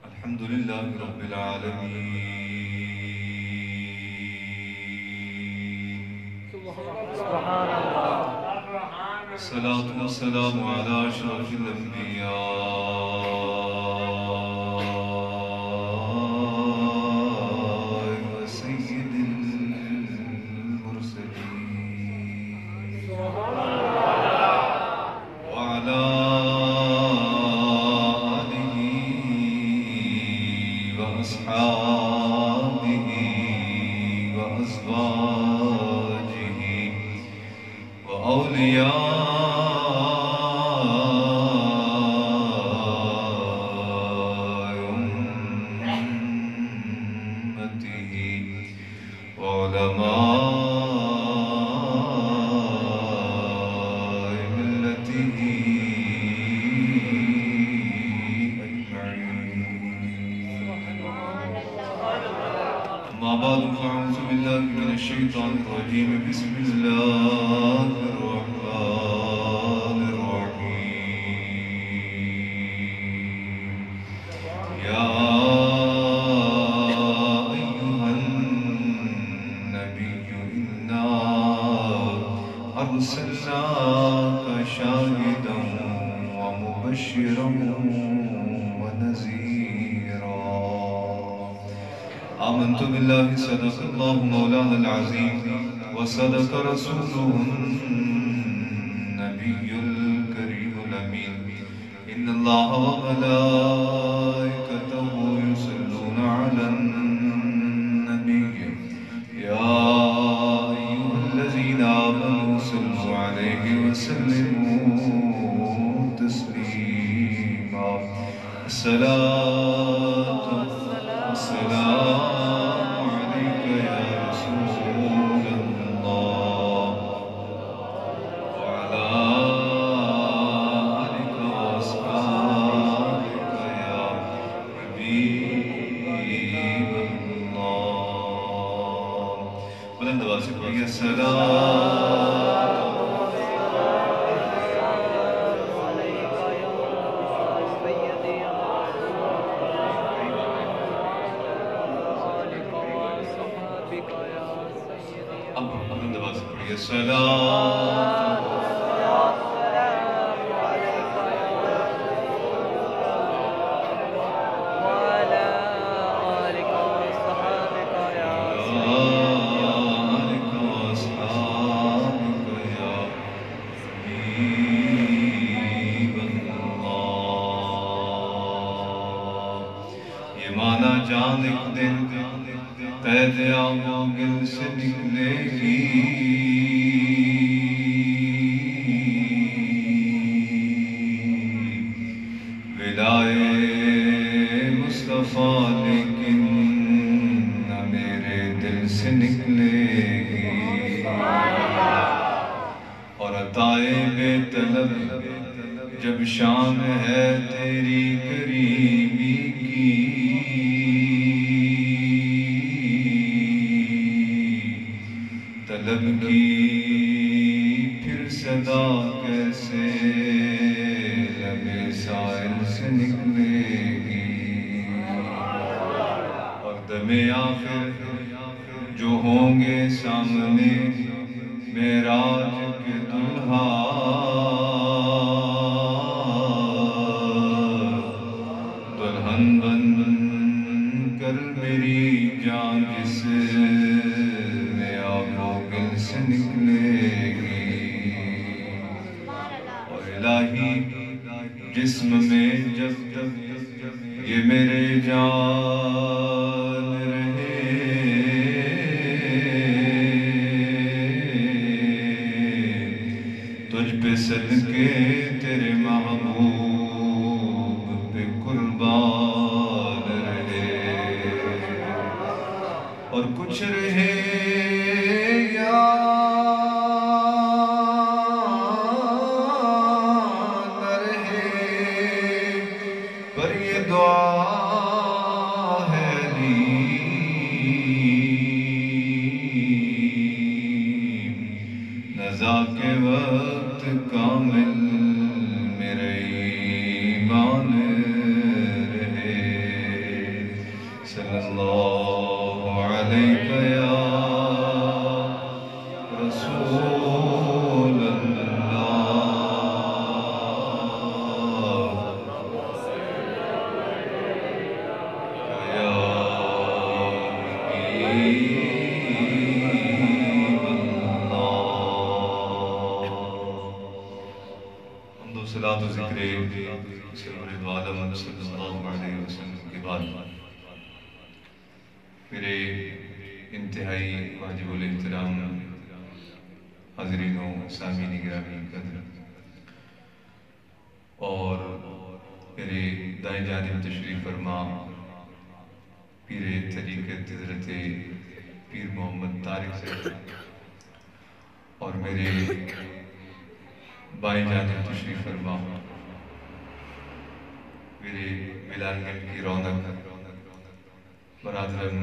الحمد لله رب العالمين. سبحان الله. الصلاة والسلام على أشرف الأنبياء وسيد المرسلين وعلى آله وأصحابه وأزواجه وأولياء أمته وعلماء ملته أما بعد فأعوذ بالله من الشيطان الرجيم. بسم الله الرحمن الرحيم. يا أيها النبي إنا أرسلناك شاهدا ومبشرا ونذيرا. آمنت بالله صدق الله مولانا العظيم وصدق رسوله النبي الكريم الأمين. إن الله وملائكته يصلون على النبي يا أيها الذين آمنوا صلوا عليه وسلموا تسليما. الصلاة والسلام عليك يا رسول الله وعلى آلك وأصحابك يا حبيب الله. بلند آواز سے پڑھیے السلام السلام وعلى آلك وصحبك يا آلك وأصحابك يا حبيب الله. یہ مانا جان ایک دن قید آنکھوں گل سے نکلے گی. ولائے مصطفیٰ لیکن نہ میرے دل سے نکلے گی. اور عطائے بے طلب جب شان ہے تیری قریبی کی. طلب کی پھر صدا کیسے لبے سائل سے نکلے گی. اور دم آخر جو ہوں گے سامنے معراج کے دلہا. دلہن بن کر میری جان جس سے نکلے گی. اور الہی جسم میں جب تک یہ میرے جان رہے تجھ پہ صدقے تیرے محبوب پہ قربان رہے. اور کچھ رہے یا نہ رہے پر یہ دعا ہے نزا کے وقت کامل میرے والصلاة و ذکر سرور عالم صلی اللہ علیہ وسلم کے بعد میرے انتہائی واجب الاحترام حاضرین و سامعین گرامی قدر اور میرے دائیں جانب تشریف فرما پیر طریقت حضرت پیر محمد طارق صاحب اور میرے بائیں جانب تشریف فرما میرے بلال گنج کی رونق برادرم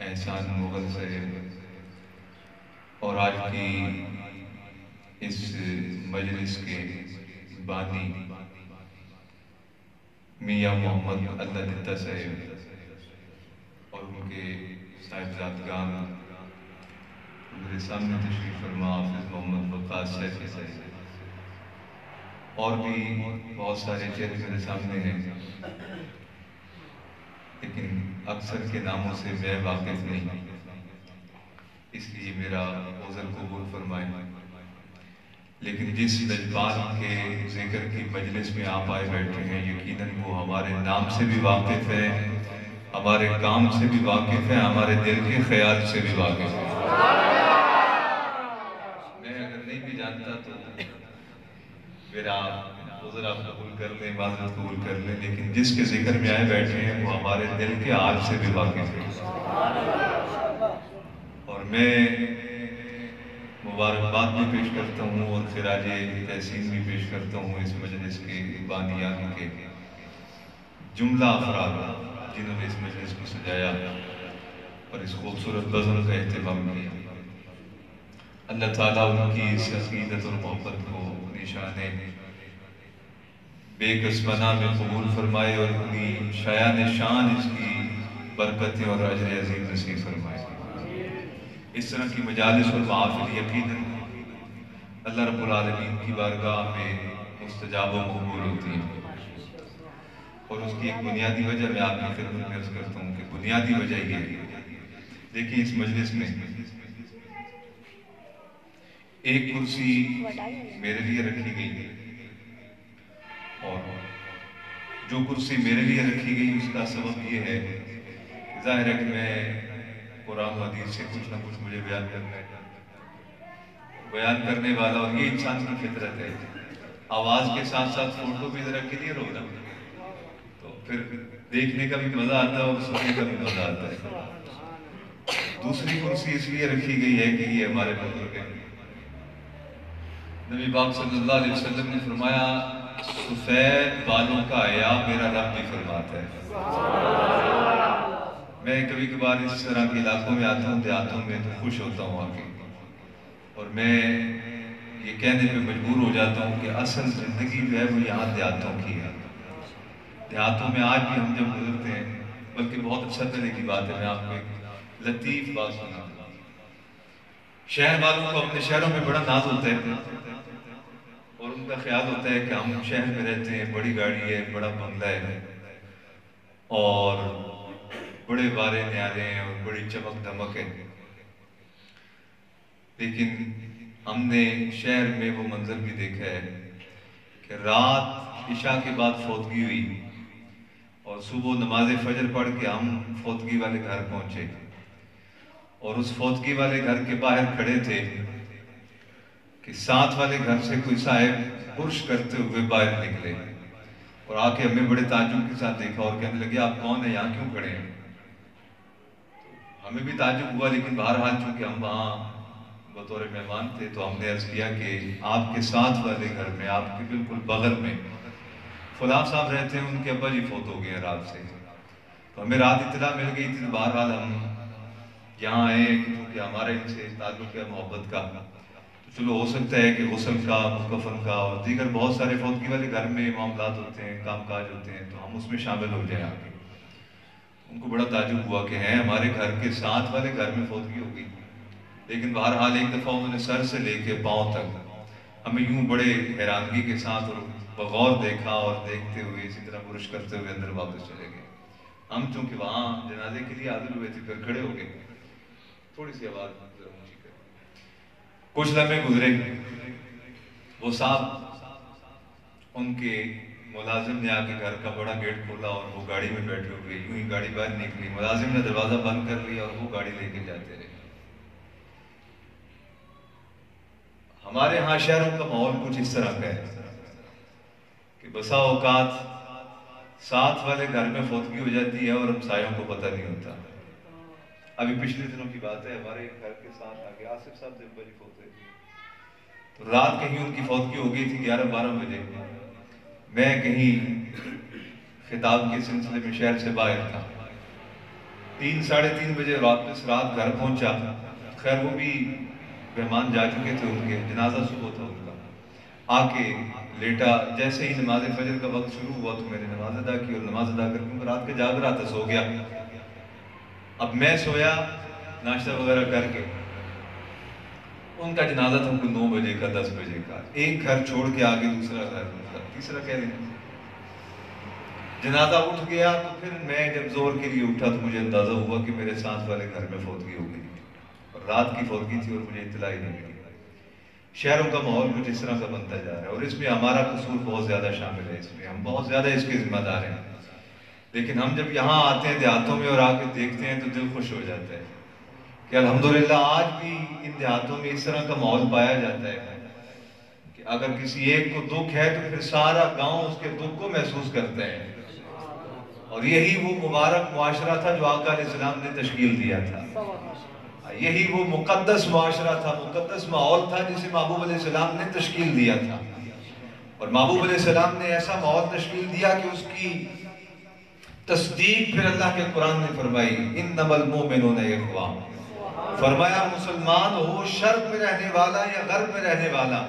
احسان مغل صاحب اور آج کی اس مجلس کے بانی میاں محمد اللہ دتا صاحب اور ان کے صاحبزادگان میرے سامنے تشریف فرما حافظ محمد وقاص صاحب اور بھی بہت سارے چہرے میرے سامنے ہیں لیکن اکثر کے ناموں سے میں واقف نہیں، اس لیے میرا عذر قبول فرمائیں۔ لیکن جس لجپال کے ذکر کی مجلس میں آپ آئے بیٹھے ہیں یقیناً وہ ہمارے نام سے بھی واقف ہے، ہمارے کام سے بھی واقف ہے، ہمارے دل کے خیال سے بھی واقف ہے۔ میں اگر نہیں بھی جانتا تو میرا عذر آپ قبول کر لیں، معذرت قبول کر لیں، لیکن جس کے ذکر میں آئے بیٹھے ہیں وہ ہمارے دل کے حال سے بھی واقف ہے۔ اور میں مبارکباد بھی پیش کرتا ہوں اور خراج تحسین بھی پیش کرتا ہوں اس مجلس کے بانیان کے جملہ افراد جنہوں نے اس مجلس کو سجایا اور اس خوبصورت بزم کا اہتمام کیا۔ اللہ تعالیٰ ان کی اس عقیدت اور محبت کو اپنی شان بے کسبانہ میں قبول فرمائے اور اپنی شایان شان اس کی برکتیں اور اجر عظیم نصیب فرمائے۔ اس طرح کی مجالس اور محافل یقیناً اللہ رب العالمین کی بارگاہ میں مستجاب و قبول ہوتی ہیں، اور اس کی ایک بنیادی وجہ میں آپ کی خدمت میں عرض کرتا ہوں کہ بنیادی وجہ یہ ہے۔ دیکھیں اس مجلس میں ایک کرسی میرے لیے رکھی گئی ہے، اور جو کرسی میرے لیے رکھی گئی اس کا سبب یہ ہے کہ ظاہر ہے کہ میں قرآن و حدیث سے کچھ نہ کچھ مجھے بیان کرنے والا، اور یہ انسان کی فطرت ہے۔ آواز کے ساتھ ساتھ فوٹو بھی ذرا کلیئر ہوگا تو پھر دیکھنے کا بھی مزہ آتا ہے اور سننے کا بھی مزہ آتا ہے۔ دوسری کرسی اس لیے رکھی گئی ہے کہ یہ ہمارے بزرگ ہیں۔ نبی پاک صلی اللہ علیہ وسلم نے فرمایا سفید بالوں کا حیا میرا رب بھی فرماتا ہے۔ میں کبھی کبھار اس طرح کے علاقوں میں آتا ہوں، دیہاتوں میں، تو خوش ہوتا ہوں آ کے، اور میں یہ کہنے پہ مجبور ہو جاتا ہوں کہ اصل زندگی جو ہے وہ یہاں دیہاتوں کی ہے۔ دیہاتوں میں آج بھی ہم جب گزرتے ہیں، بلکہ بہت اچھا طرح کی بات ہے، میں آپ کو ایک لطیف بات سناؤں گا۔ شہر والوں کو اپنے شہروں میں بڑا ناز ہوتا ہے اور ان کا خیال ہوتا ہے کہ ہم شہر میں رہتے ہیں، بڑی گاڑی ہے، بڑا بنگلہ ہے اور بڑے بارے نیارے ہیں اور بڑی چمک دمک ہے، لیکن ہم نے شہر میں وہ منظر بھی دیکھا ہے کہ رات عشاء کے بعد فوتگی ہوئی اور صبح نماز فجر پڑھ کے ہم فوتگی والے گھر پہنچے، اور اس فوتگی والے گھر کے باہر کھڑے تھے کہ ساتھ والے گھر سے کوئی صاحب پرش کرتے ہوئے باہر نکلے اور آ کے ہمیں بڑے تعجب کے ساتھ دیکھا اور کہنے لگے آپ کون ہیں، یہاں کیوں کھڑے ہیں؟ ہمیں بھی تعجب ہوا، لیکن بہرحال چونکہ ہم وہاں بطور مہمان تھے تو ہم نے عرض کیا کہ آپ کے ساتھ والے گھر میں، آپ کے بالکل بغل میں فلاں صاحب رہتے ہیں، ان کے ابا جی فوت ہو گئے ہیں رات سے۔ تو ہمیں رات اطلاع مل گئی تھی، تو بہرحال ہم یہاں آئے کیونکہ ہمارے ان سے تعلق ہے محبت کا، تو چلو ہو سکتا ہے کہ غسل کا، مکفن کا اور دیگر بہت سارے فوتگی والے گھر میں معاملات ہوتے ہیں، کام کاج ہوتے ہیں، تو ہم اس میں شامل ہو جائیں آگے۔ ان کو بڑا تعجب ہوا کہ ہیں ہمارے گھر کے ساتھ والے گھر میں فوتگی ہو گئی، لیکن بہرحال ایک دفعہ انہوں نے سر سے لے کے پاؤں تک ہمیں یوں بڑے حیرانگی کے ساتھ اور بغور دیکھا، اور دیکھتے ہوئے اسی طرح برش کرتے ہوئے اندر واپس چلے گئے۔ ہم چونکہ وہاں جنازے کے لیے حاضر ہوئے تھے، پھر کھڑے ہو گئے۔ تھوڑی سی آواز ذرا اونچی کریں۔ کچھ لمحے گزرے، وہ صاحب ان کے ملازم نے آ کے گھر کا بڑا گیٹ کھولا اور وہ گاڑی میں بیٹھے ہوئے، یوں ہی گاڑی باہر نکلی، ملازم نے دروازہ بند کر لیا اور وہ گاڑی لے کے جاتے رہے۔ ہمارے ہاں شہروں کا ماحول کچھ اس طرح کا ہے کہ بسا اوقات ساتھ والے گھر میں فوتگی ہو جاتی ہے اور ہمسایوں کو پتہ نہیں ہوتا۔ ابھی پچھلے دنوں کی بات ہے، ہمارے گھر کے ساتھ آگے آصف صاحب دن بجے فوت ہوئے تھے، تو رات کہیں ان کی فوتگی ہو گئی تھی 11-12 بجے۔ میں کہیں خطاب کے سلسلے میں شہر سے باہر تھا، 3-3:30 بجے واپس رات گھر پہنچا۔ خیر وہ بھی مہمان جا چکے تھے، ان کے جنازہ صبح تھا ان کا، آ کے لیٹا۔ جیسے ہی نماز فجر کا وقت شروع ہوا تو میں نے نماز ادا کی، اور نماز ادا کر کے رات کے جاگ رہا تھا، سو گیا۔ اب میں سویا ناشتہ وغیرہ کر کے، ان کا جنازہ تھا کوئی 9 بجے کا 10 بجے کا، ایک گھر چھوڑ کے آگے دوسرا گھر، تیسرا کہہ دیں۔ جنازہ اٹھ گیا تو پھر میں جب زور کے لیے اٹھا تو مجھے اندازہ ہوا کہ میرے ساتھ والے گھر میں فوتگی ہو گئی، اور رات کی فوتگی تھی اور مجھے اطلاع ہی نہیں ملی۔ شہروں کا ماحول کچھ اس طرح کا بنتا جا رہا ہے، اور اس میں ہمارا قصور بہت زیادہ شامل ہے، اس میں ہم بہت زیادہ اس کے ذمہ دار ہیں۔ لیکن ہم جب یہاں آتے ہیں دیہاتوں میں اور آ کے دیکھتے ہیں تو دل خوش ہو جاتا ہے کہ الحمدللہ آج بھی ان دیہاتوں میں اس طرح کا ماحول پایا جاتا ہے کہ اگر کسی ایک کو دکھ ہے تو پھر سارا گاؤں اس کے دکھ کو محسوس کرتا ہے، اور یہی وہ مبارک معاشرہ تھا جو آقا علیہ السلام نے تشکیل دیا تھا، یہی وہ مقدس معاشرہ تھا، مقدس ماحول تھا جسے محبوب علیہ السلام نے تشکیل دیا تھا۔ اور محبوب علیہ السلام نے ایسا ماحول تشکیل دیا کہ اس کی تصدیق پھر اللہ کے قرآن نے فرمائی، انما المؤمنون اخوہ، فرمایا مسلمان ہو شرق میں رہنے والا یا غرب میں رہنے والا،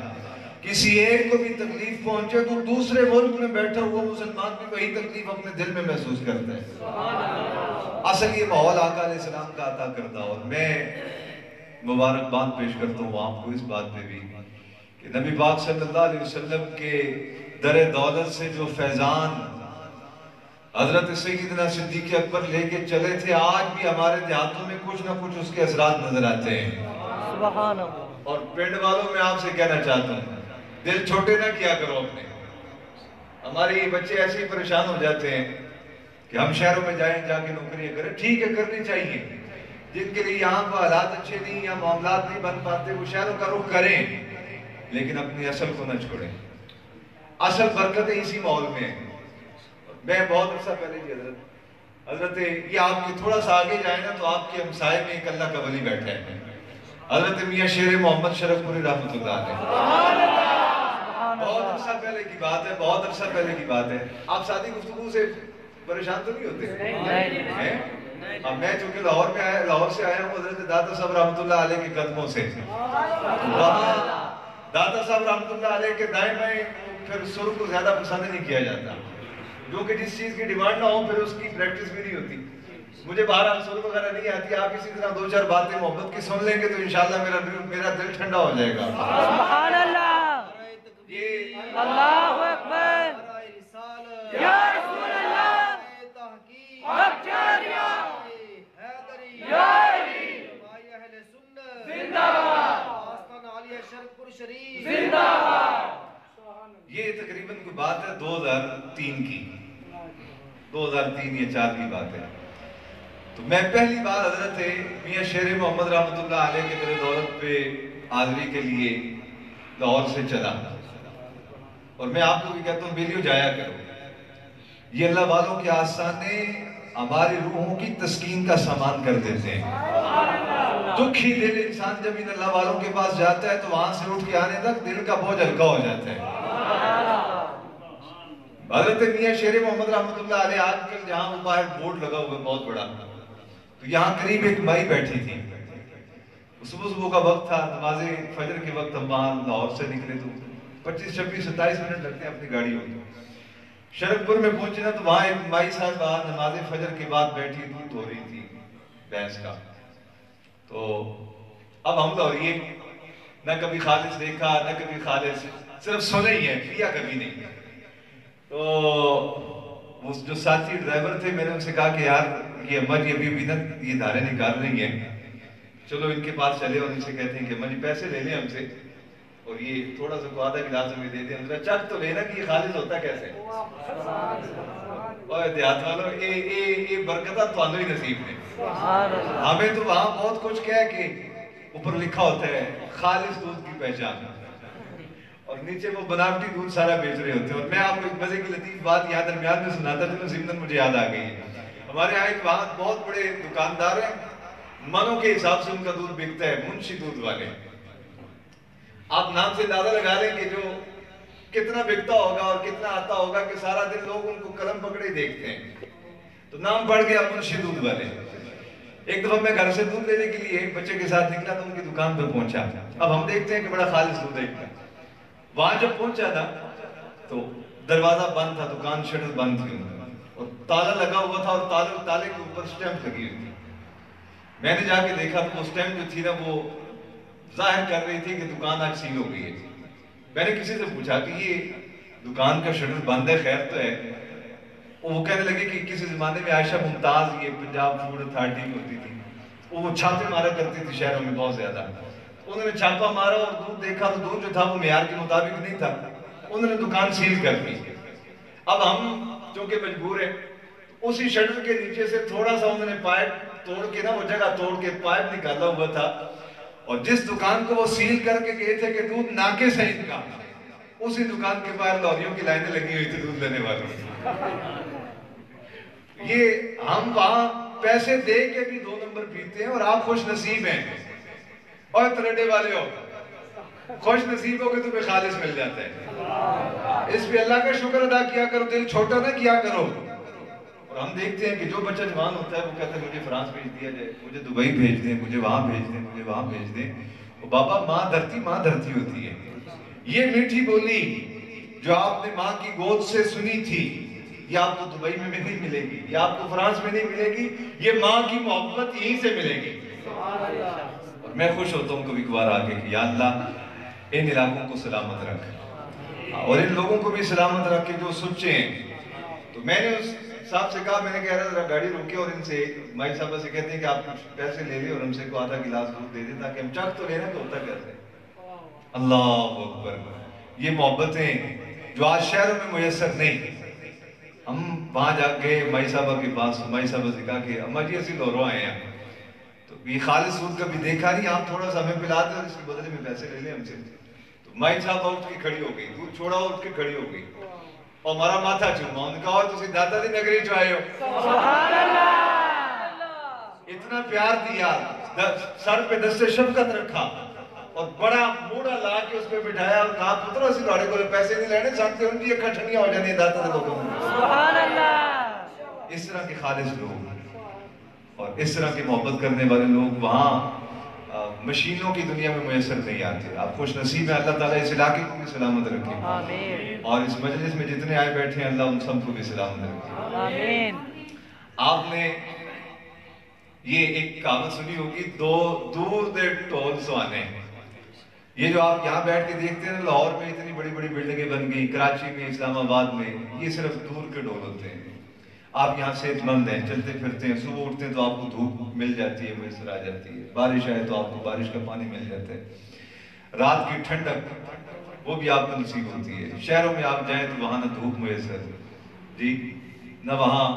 کسی ایک کو بھی تکلیف پہنچے تو دوسرے ملک میں بیٹھا ہوا مسلمان بھی وہی تکلیف اپنے دل میں محسوس کرتا ہے۔ اصل یہ ماحول آقا علیہ السلام کا عطا کرتا، اور میں مبارکباد پیش کرتا ہوں آپ کو اس بات پہ بھی کہ نبی پاک صلی اللہ علیہ وسلم کے در دولت سے جو فیضان حضرت سیدنا صدیق اکبر لے کے چلے تھے، آج بھی ہمارے دیہاتوں میں کچھ نہ کچھ اس کے اثرات نظر آتے ہیں۔ سبحان اللہ۔ اور پنڈ والوں میں آپ سے کہنا چاہتا ہوں، دل چھوٹے نہ کیا کرو اپنے۔ ہمارے بچے ایسے ہی پریشان ہو جاتے ہیں کہ ہم شہروں میں جائیں، جا کے نوکریاں کریں، ٹھیک ہے کرنی چاہیے، جن کے لیے یہاں کو حالات اچھے نہیں یا معاملات نہیں بن پاتے وہ شہروں کا رخ کریں، لیکن اپنی اصل کو نہ چھوڑیں۔ اصل برکتیں اسی ماحول میں ہیں۔ میں بہت عرصہ پہلے جی حضرت یہ آپ کے تھوڑا سا آگے جائیں نا تو آپ کے ہمسائے میں ایک اللہ کا ولی بیٹھا ہے، حضرت میاں شیر محمد شرف پوری رحمۃ اللہ علیہ۔ بہت عرصہ پہلے کی بات ہے، بہت عرصہ پہلے کی بات ہے۔ آپ سادی گفتگو سے پریشان تو نہیں ہوتے؟ اب میں چونکہ لاہور سے آیا ہوں حضرت داتا صاحب رحمۃ اللہ علیہ کے قدموں سے، وہاں داتا صاحب رحمۃ اللہ علیہ کے دائیں بائیں پھر سر کو زیادہ پسند نہیں کیا جاتا، جو کہ جس چیز کی ڈیمانڈ نہ ہو پھر اس کی پریکٹس بھی نہیں ہوتی۔ مجھے بہرحال سر وغیرہ نہیں آتی، آپ اسی طرح 2-4 باتیں محبت کی سن لیں گے تو انشاءاللہ میرا دل ٹھنڈا ہو جائے گا۔ سبحان اللہ، اللہ اکبر، یا رسول اللہ، حق جاریہ، یا علی، زندہ باد، زندہ باد۔ یہ تقریباً کوئی بات ہے 2003 کی، 2003 یا 4 کی بات ہے۔ تو میں پہلی بار حضرت میاں شیر محمد رحمۃ اللہ علیہ کے در دولت پہ حاضری کے لیے لاہور سے چلا، اور میں آپ کو بھی کہتا ہوں بیلیو جایا کرو، یہ اللہ والوں کے آستانے ہماری روحوں کی تسکین کا سامان کر دیتے ہیں۔ دکھی دل انسان جب ان اللہ والوں کے پاس جاتا ہے تو وہاں سے اٹھ کے آنے تک دل کا بوجھ ہلکا ہو جاتا ہے۔ حضرت میاں شیر محمد رحمۃ اللہ علیہ آج کل جہاں وہ باہر بورڈ لگا ہوا ہے بہت بڑا، تو یہاں قریب ایک مائی بیٹھی تھی، صبح کا وقت تھا، نماز فجر کے وقت ہم وہاں لاہور سے نکلے تو 25-26-27 منٹ لگتے ہیں اپنی گاڑی میں۔ شرک پور میں پہنچے نا تو وہاں ایک مائی صاحب نماز فجر کے بعد بیٹھی دودھ ہو رہی تھی بھینس کا، تو اب ہم لاہوریے نہ کبھی خالص دیکھا نہ کبھی خالص، صرف سنے ہی ہے، پیا کبھی نہیں۔ تو وہ جو ساتھی ڈرائیور تھے میں نے ان سے کہا کہ یار یہ اماں جی ابھی بھی نا یہ دھارے نکال رہی ہیں، چلو ان کے پاس چلے اور ان سے کہتے ہیں کہ اماں جی پیسے لے لیں ہم سے اور یہ تھوڑا سا کو آدھا گلاس میں دے دیں چک تو لینا کہ یہ خالص ہوتا کیسے. اور دیہات والوں یہ برکتہ تو ہی نصیب نے. ہمیں تو وہاں بہت کچھ کیا ہے کہ اوپر لکھا ہوتا ہے خالص دودھ کی پہچان اور نیچے وہ بناوٹی دودھ سارا بیچ رہے ہوتے ہیں. اور میں آپ کو ایک مزے کی لطیف بات یہاں درمیان میں سناتا جو ضمن مجھے یاد آ گئی ہے. ہمارے یہاں ایک وہاں بہت بڑے دکاندار ہیں, منوں کے حساب سے ان کا دودھ بکتا ہے, منشی دودھ والے. آپ نام سے اندازہ لگا لیں کہ جو کتنا بکتا ہوگا اور کتنا آتا ہوگا کہ سارا دن لوگ ان کو قلم پکڑے دیکھتے ہیں. تو نام پڑ گیا منشی دودھ والے. ایک دفعہ میں گھر سے دودھ لینے کے لیے ایک بچے کے ساتھ نکلا تو ان کی دکان پہ پہنچا. اب ہم دیکھتے ہیں کہ بڑا خالص دودھ ہے. وہاں جب پہنچا تھا تو دروازہ بند تھا, دکان شٹر بند تھی اور تالا لگا ہوا تھا اور تالے کے اوپر سٹیمپ لگی ہوئی تھی. میں نے جا کے دیکھا تو وہ سٹیمپ جو تھی نا وہ ظاہر کر رہی تھی کہ دکان آج سیل ہو گئی ہے. میں نے کسی سے پوچھا کہ یہ دکان کا شٹر بند ہے, خیر تو ہے. وہ کہنے لگے کہ کسی زمانے میں عائشہ ممتاز یہ پنجاب فوڈ اتھارٹی میں ہوتی تھی, وہ چھاپے مارا کرتی تھی شہروں میں بہت زیادہ. انہوں نے چھاپا مارا اور دودھ دیکھا تو دودھ جو تھا وہ معیار کے مطابق نہیں تھا. انہوں نے دکان سیل کر دی. اب ہم چونکہ مجبور ہیں, اسی شٹر کے نیچے سے تھوڑا سا انہوں نے پائپ توڑ کے نا وہ جگہ توڑ کے پائپ نکالا ہوا تھا اور جس دکان کو وہ سیل کر کے گئے تھے کہ دودھ ناکے سعید کا, اسی دکان کے باہر لوریوں کی لائنیں لگی ہوئی تھی دودھ لینے والوں. یہ ہم وہاں پیسے دے کے بھی 2 نمبر پیتے ہیں اور آپ خوش نصیب ہیں. اور ترڈے والے ہو, خوش نصیب ہو کہ تمہیں خالص مل جاتا ہے. اس پہ اللہ کا شکر ادا کیا کرو, دل چھوٹا نہ کیا کرو. اور ہم دیکھتے ہیں کہ جو بچہ جوان ہوتا ہے وہ کہتا ہے مجھے فرانس بھیج دیا جائے, مجھے دبئی بھیج دیں, مجھے وہاں بھیج دیں, مجھے وہاں بھیج دیں. بابا ماں دھرتی ہوتی ہے. یہ میٹھی بولی جو آپ نے ماں کی گود سے سنی تھی یہ آپ کو دبئی میں بھی نہیں ملے گی, یہ آپ کو فرانس میں نہیں ملے گی. یہ ماں کی محبت یہیں سے ملے گی. اور میں خوش ہوتا ہوں کبھی کبھار آگے کہ یا اللہ ان علاقوں کو سلامت رکھ اور ان لوگوں کو بھی سلامت رکھ کے جو سچے ہیں. تو میں نے اس صاحب سے کہا, میں نے کہہ رہا ذرا گاڑی روکے اور ان سے مائی صاحبہ سے کہتے ہیں کہ آپ کچھ پیسے لے لیں اور ہم سے کو آدھا گلاس دودھ دے دیں تاکہ ہم چکھ تو لینا کہ ہوتا کیسے. اللہ اکبر. یہ محبتیں جو آج شہروں میں میسر نہیں. ہم وہاں جا کے مائی صاحبہ کے پاس, مائی صاحبہ سے کہا کہ اماں جی اسی لوروں آئے ہیں تو یہ خالص دودھ کبھی دیکھا نہیں, آپ تھوڑا سا ہمیں پلا دیں اور اس کے بدلے میں پیسے لے لیں ہم سے. تو مائی صاحبہ اٹھ کے کھڑی ہو گئی, دودھ چھوڑا اٹھ کے کھڑی ہو گئی اور ہمارا ماتھا چوما. ان کا اور تسی داتا دی نگری چو آئے ہو. سبحان اللہ. اتنا پیار دیا, سر پہ دست شفقت رکھا اور بڑا موڑا لا کے اس پہ بٹھایا اور کہا پتر اسی لوڑے کو پیسے نہیں لینے سانتے ان کی اکھا ٹھنیاں ہو جانے داتا دے لوگوں. سبحان اللہ. اس طرح کے خالص لوگ اور اس طرح کی محبت کرنے والے لوگ وہاں مشینوں کی دنیا میں میسر نہیں آتے. آپ خوش نصیب ہیں, اللہ تعالیٰ اس علاقے کو بھی سلامت رکھے آمین. اور اس مجلس میں جتنے آئے بیٹھے ہیں اللہ ان سب کو بھی سلامت رکھے آمین. آپ نے یہ ایک کہاوت سنی ہوگی, دور دے ٹول سوانے. یہ جو آپ یہاں بیٹھ کے دیکھتے ہیں لاہور میں اتنی بڑی بڑی بلڈنگیں بن گئی, کراچی میں, اسلام آباد میں, یہ صرف دور کے ڈول ہوتے ہیں. آپ یہاں صحت مند ہیں, چلتے پھرتے ہیں, صبح اٹھتے ہیں تو آپ کو دھوپ مل جاتی ہے, میسر آ جاتی ہے, بارش آئے تو آپ کو بارش کا پانی مل جاتا ہے, رات کی ٹھنڈک وہ بھی آپ کو نصیب ہوتی ہے. شہروں میں آپ جائیں تو وہاں نہ دھوپ میسر جی, نہ وہاں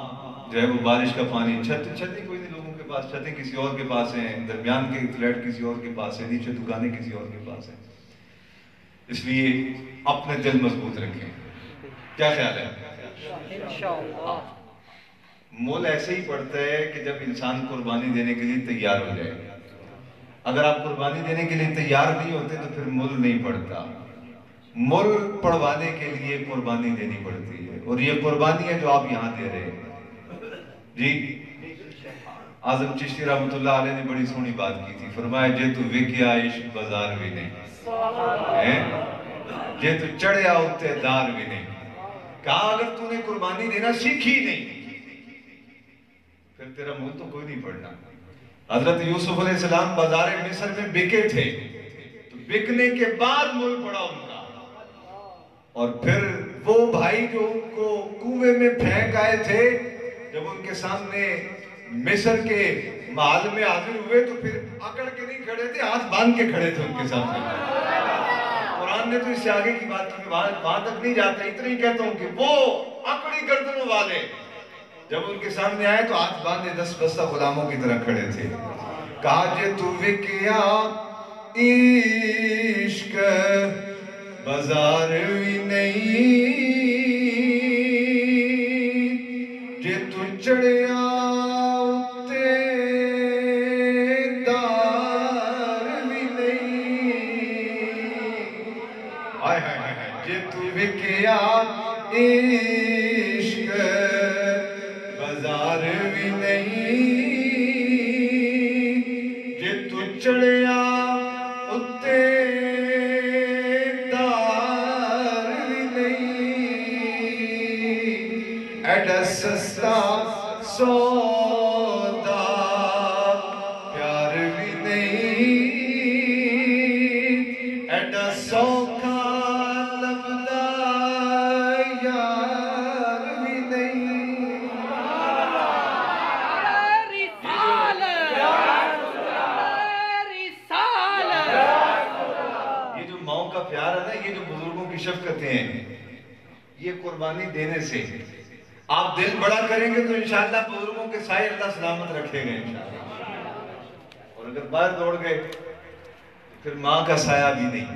جو ہے وہ بارش کا پانی. چھتیں کوئی نہیں لوگوں کے پاس, چھتیں کسی اور کے پاس ہیں, درمیان کے فلیٹ کسی اور کے پاس ہے, نیچے دکانیں کسی اور کے پاس ہیں. اس لیے اپنے دل مضبوط رکھیں. کیا خیال ہے؟ انشاءاللہ مول ایسے ہی پڑتا ہے کہ جب انسان قربانی دینے کے لیے تیار ہو جائے. اگر آپ قربانی دینے کے لیے تیار نہیں ہوتے تو پھر مول نہیں پڑتا. مول پڑوانے کے لیے قربانی دینی پڑتی ہے اور یہ قربانی ہے جو آپ یہاں دے رہے ہیں. جی اعظم چشتی رحمۃ اللہ علیہ نے بڑی سونی بات کی تھی, فرمایا جے تو وکیا عشق بازار بھی نہیں, جے تو چڑھیا اتے دار بھی نہیں. کہا اگر تو نے قربانی دینا سیکھی نہیں پھر تیرا منہ تو کوئی نہیں پڑنا. حضرت یوسف علیہ السلام بازار مصر میں بکے تھے تو بکنے کے بعد مول پڑا ان کا, اور پھر وہ بھائی جو ان کو کنویں میں پھینک آئے تھے جب ان کے سامنے مصر کے محل میں حاضر ہوئے تو پھر اکڑ کے نہیں کھڑے تھے, ہاتھ باندھ کے کھڑے تھے ان کے سامنے. اور قرآن نے تو اس سے آگے کی بات کی، وہاں تک نہیں جاتا، اتنا ہی کہتا ہوں کہ وہ اکڑی گردنوں والے جب ان کے سامنے آئے تو ہاتھ باندھے 10 بستہ غلاموں کی طرح کھڑے تھے. کہا جے تو وکیا عشق بازار بھی نہیں، جے تو چڑھیا اتے دار بھی نہیں. آئے ہائے ہائے، جے تو وکیا عشق بازار بھی نہیں، جے تو چڑھیا اتے دار بھی نہیں، ایڈا سستا سودا پیار بھی نہیں، ایڈا سوکھا لبدا یار بھی نہیں. یہ جو ماؤں کا پیار ہے نا، یہ جو بزرگوں کی شفقتیں ہیں، یہ قربانی دینے سے آپ دل بڑا کریں گے تو انشاءاللہ بزرگوں کے سائے اللہ سلامت رکھے گا انشاءاللہ. اور اگر باہر دوڑ گئے تو پھر ماں کا سایہ بھی نہیں،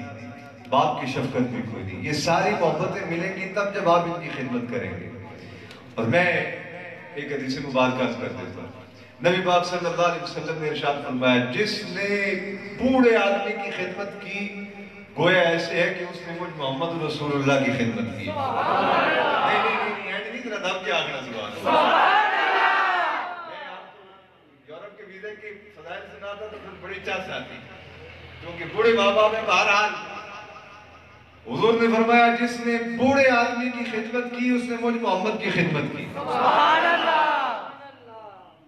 باپ کی شفقت بھی کوئی نہیں. یہ ساری محبتیں ملیں گی تب جب آپ ان کی خدمت کریں گے. اور میں ایک حدیث مبارکہ عرض کر دیتا ہوں. نبی پاک صلی اللہ علیہ وسلم نے ارشاد فرمایا، جس نے بوڑھے آدمی کی خدمت کی گویا ایسے ہے کہ اس نے مجھ محمد رسول اللہ کی خدمت کی. نہیں دب کے آگنا سبحان اللہ. میں آپ کو یورپ کے ویزے کے فضائل سناتا تو پھر بڑی چاہ سے آتی، کیونکہ بوڑھے بابا میں بہرحال حضور نے فرمایا جس نے بوڑھے آدمی کی خدمت کی اس نے مجھ محمد کی خدمت کی. سبحان اللہ.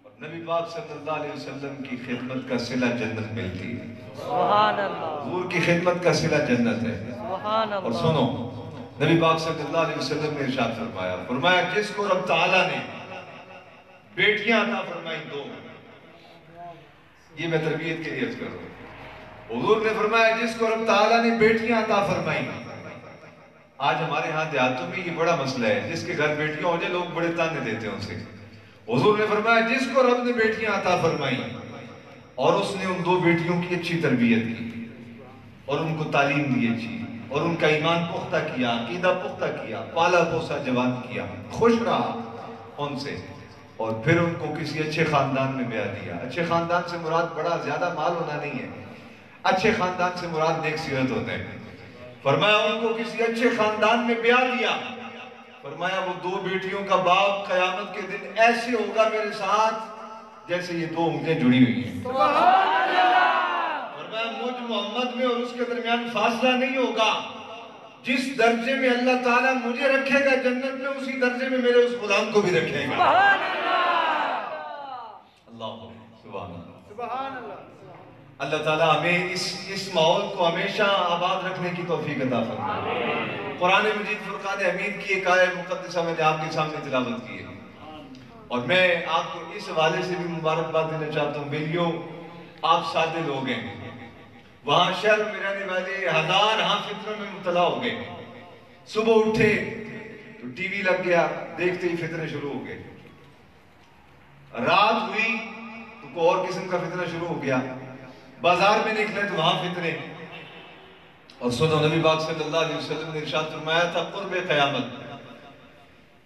اور نبی پاک صلی اللہ علیہ وسلم کی خدمت کا صلہ جنت ملتی ہے. سبحان اللہ. حضور کی خدمت کا صلہ جنت ہے. سبحان اللہ. اور سنو، نبی پاک صلی اللہ علیہ وسلم نے ارشاد فرمایا جس کو رب تعالیٰ نے بیٹیاں عطا فرمائیں 2، یہ میں تربیت کے لیے عرض کر رہا ہوں. حضور نے فرمایا جس کو رب تعالیٰ نے بیٹیاں عطا فرمائیں. آج ہمارے ہاں دیہاتوں میں یہ بڑا مسئلہ ہے، جس کے گھر بیٹیاں ہو جائے لوگ بڑے تانے دیتے ہیں ان سے. حضور نے فرمایا جس کو رب نے بیٹیاں عطا فرمائیں اور اس نے ان 2 بیٹیوں کی اچھی تربیت کی اور ان کو تعلیم دی اچھی اور ان کا ایمان پختہ کیا، عقیدہ پختہ کیا، پالا پوسا جوان کیا، خوش رہا ان سے، اور پھر ان کو کسی اچھے خاندان میں بیاہ دیا. اچھے خاندان سے مراد بڑا زیادہ مال ہونا نہیں ہے، اچھے خاندان سے مراد نیک سیرت ہوتے ہیں. فرمایا ان کو کسی اچھے خاندان میں بیاہ دیا. فرمایا وہ 2 بیٹیوں کا باپ قیامت کے دن ایسے ہوگا میرے ساتھ جیسے یہ 2 انگلیں جڑی ہوئی ہیں. سبحان اللہ. فرمایا مجھ محمد میں اور اس کے درمیان فاصلہ نہیں ہوگا. جس درجے میں اللہ تعالیٰ مجھے رکھے گا جنت میں، اسی درجے میں میرے اس غلام کو بھی رکھے گا. سبحان اللہ. اللہ سبحان اللہ. سبحان اللہ. اللہ تعالیٰ ہمیں اس ماحول کو ہمیشہ آباد رکھنے کی توفیق عطا فرمائے. قرآن مجید فرقان حمید کی ایک آیت مقدسہ میں نے آپ کے سامنے تلاوت کی ہے، اور میں آپ کو اس حوالے سے بھی مبارکباد دینا چاہتا ہوں. بیلیوں، آپ سادے لوگ ہیں، وہاں شہر میں رہنے والے ہزار فتنوں میں مبتلا ہو گئے. صبح اٹھے تو ٹی وی لگ گیا، دیکھتے ہی فتنے شروع ہو گئے. رات ہوئی تو کوئی اور قسم کا فتنہ شروع ہو گیا. بازار میں نکلے تو وہاں فتنے. اور سنو، نبی پاک صلی اللہ علیہ وسلم نے ارشاد فرمایا تھا قرب قیامت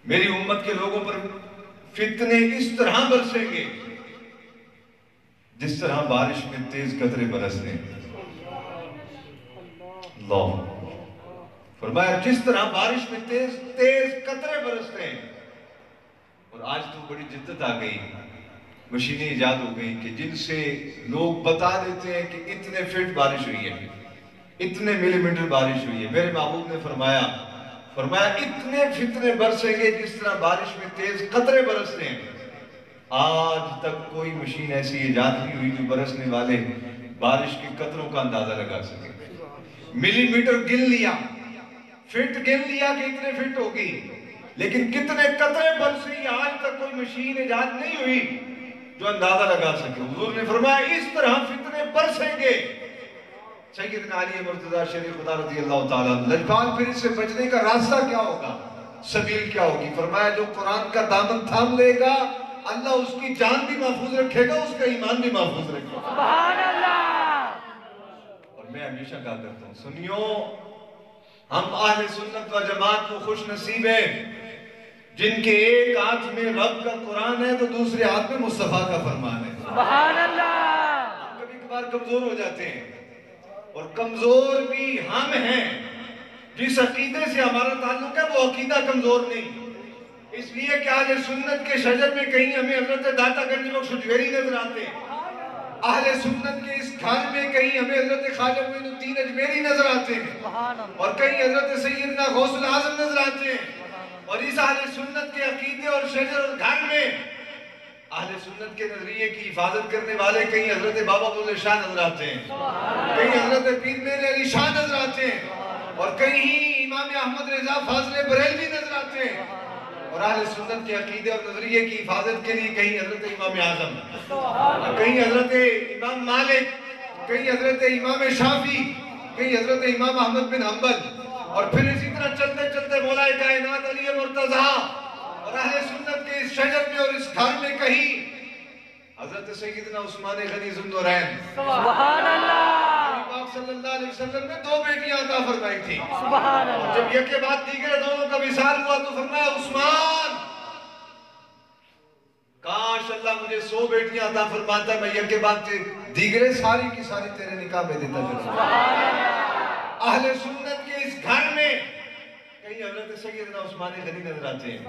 میری امت کے لوگوں پر فتنے اس طرح برسیں گے جس طرح بارش میں تیز قطرے برستے ہیں. اللہ فرمایا جس طرح بارش میں تیز قطرے برستے ہیں. اور آج تو بڑی جدت آ گئی، مشینیں ایجاد ہو گئی کہ جن سے لوگ بتا دیتے ہیں کہ اتنے فٹ بارش ہوئی ہے، اتنے ملی میٹر بارش ہوئی ہے. میرے محبوب نے فرمایا اتنے فتنے برسیں گے جس طرح بارش میں تیز قطرے برستے ہیں. آج تک کوئی مشین ایسی ایجاد نہیں ہوئی جو برسنے والے بارش کے قطروں کا اندازہ لگا سکے. ملی میٹر گن لیا، فٹ گن لیا کہ اتنے فٹ ہوگی، لیکن کتنے قطرے برسی آج تک کوئی مشین ایجاد نہیں ہوئی جو اندازہ لگا سکے. حضور نے فرمایا اس طرح فتنے برسیں گے سیدنا علی مرتضیٰ شریف خدا رضی اللہ تعالیٰ عنہ، لجپال پھر اس سے بچنے کا راستہ کیا ہوگا، سبیل کیا ہوگی؟ فرمایا جو قرآن کا دامن تھام لے گا اللہ اس کی جان بھی محفوظ رکھے گا، اس کا ایمان بھی محفوظ رکھے گا۔ سبحان اللہ۔ اور میں ہمیشہ کہا کرتا ہوں، سنیو، ہم اہل سنت و جماعت کو خوش نصیب ہیں جن کے ایک ہاتھ میں رب کا قرآن ہے تو دوسرے ہاتھ میں مصطفیٰ کا فرمان ہے۔ سبحان اللہ۔ ہم کبھی کبھار کمزور ہو جاتے ہیں، اور کمزور بھی ہم ہیں، جس عقیدے سے ہمارا تعلق ہے وہ عقیدہ کمزور نہیں، اس لیے کہ اہل سنت کے شجر میں کہیں ہمیں حضرت داتا گنج بخش اجمیری نظر آتے ہیں، اہل سنت کے اس گھر میں کہیں ہمیں حضرت خواجہ معین الدین اجمیری نظر آتے ہیں، سبحان اللہ۔ اور کہیں حضرت سیدنا غوث العظم نظر آتے ہیں، اور اس اہل سنت کے عقیدے اور شجر اور گھر میں اہل سنت کے نظریے کی حفاظت کرنے والے کہیں حضرت بابا بلے شاہ نظر آتے ہیں، کہیں حضرت پیر میر علی شاہ نظر آتے ہیں، اور کہیں امام احمد رضا فاضل بریلوی نظر آتے ہیں، اور اہل سنت کے عقیدے اور نظریے کی حفاظت کے لیے کہیں حضرت امام اعظم، کہیں حضرت امام مالک، کہیں حضرت امام شافعی، کہیں حضرت امام احمد بن حنبل، اور پھر اسی طرح چلتے چلتے مولا کائنات علی مرتضیٰ، اور اہل سنت کے اس شجر میں اور اس گھر میں کہیں حضرت سیدنا عثمان غنی ذوالنورین، سبحان اللہ۔ نبی پاک صلی اللہ علیہ وسلم نے 2 بیٹیاں عطا فرمائی تھی، سبحان اللہ۔ جب یک کے بعد دیگر دونوں کا وصال ہوا تو فرمایا عثمان کاش اللہ مجھے 100 بیٹیاں عطا فرماتا، میں یک کے بعد دیگرے ساری کی ساری تیرے نکاح میں دیتا چلا۔ اہل سنت کے اس گھر میں کہیں حضرت سیدنا عثمان غنی نظر آتے ہیں،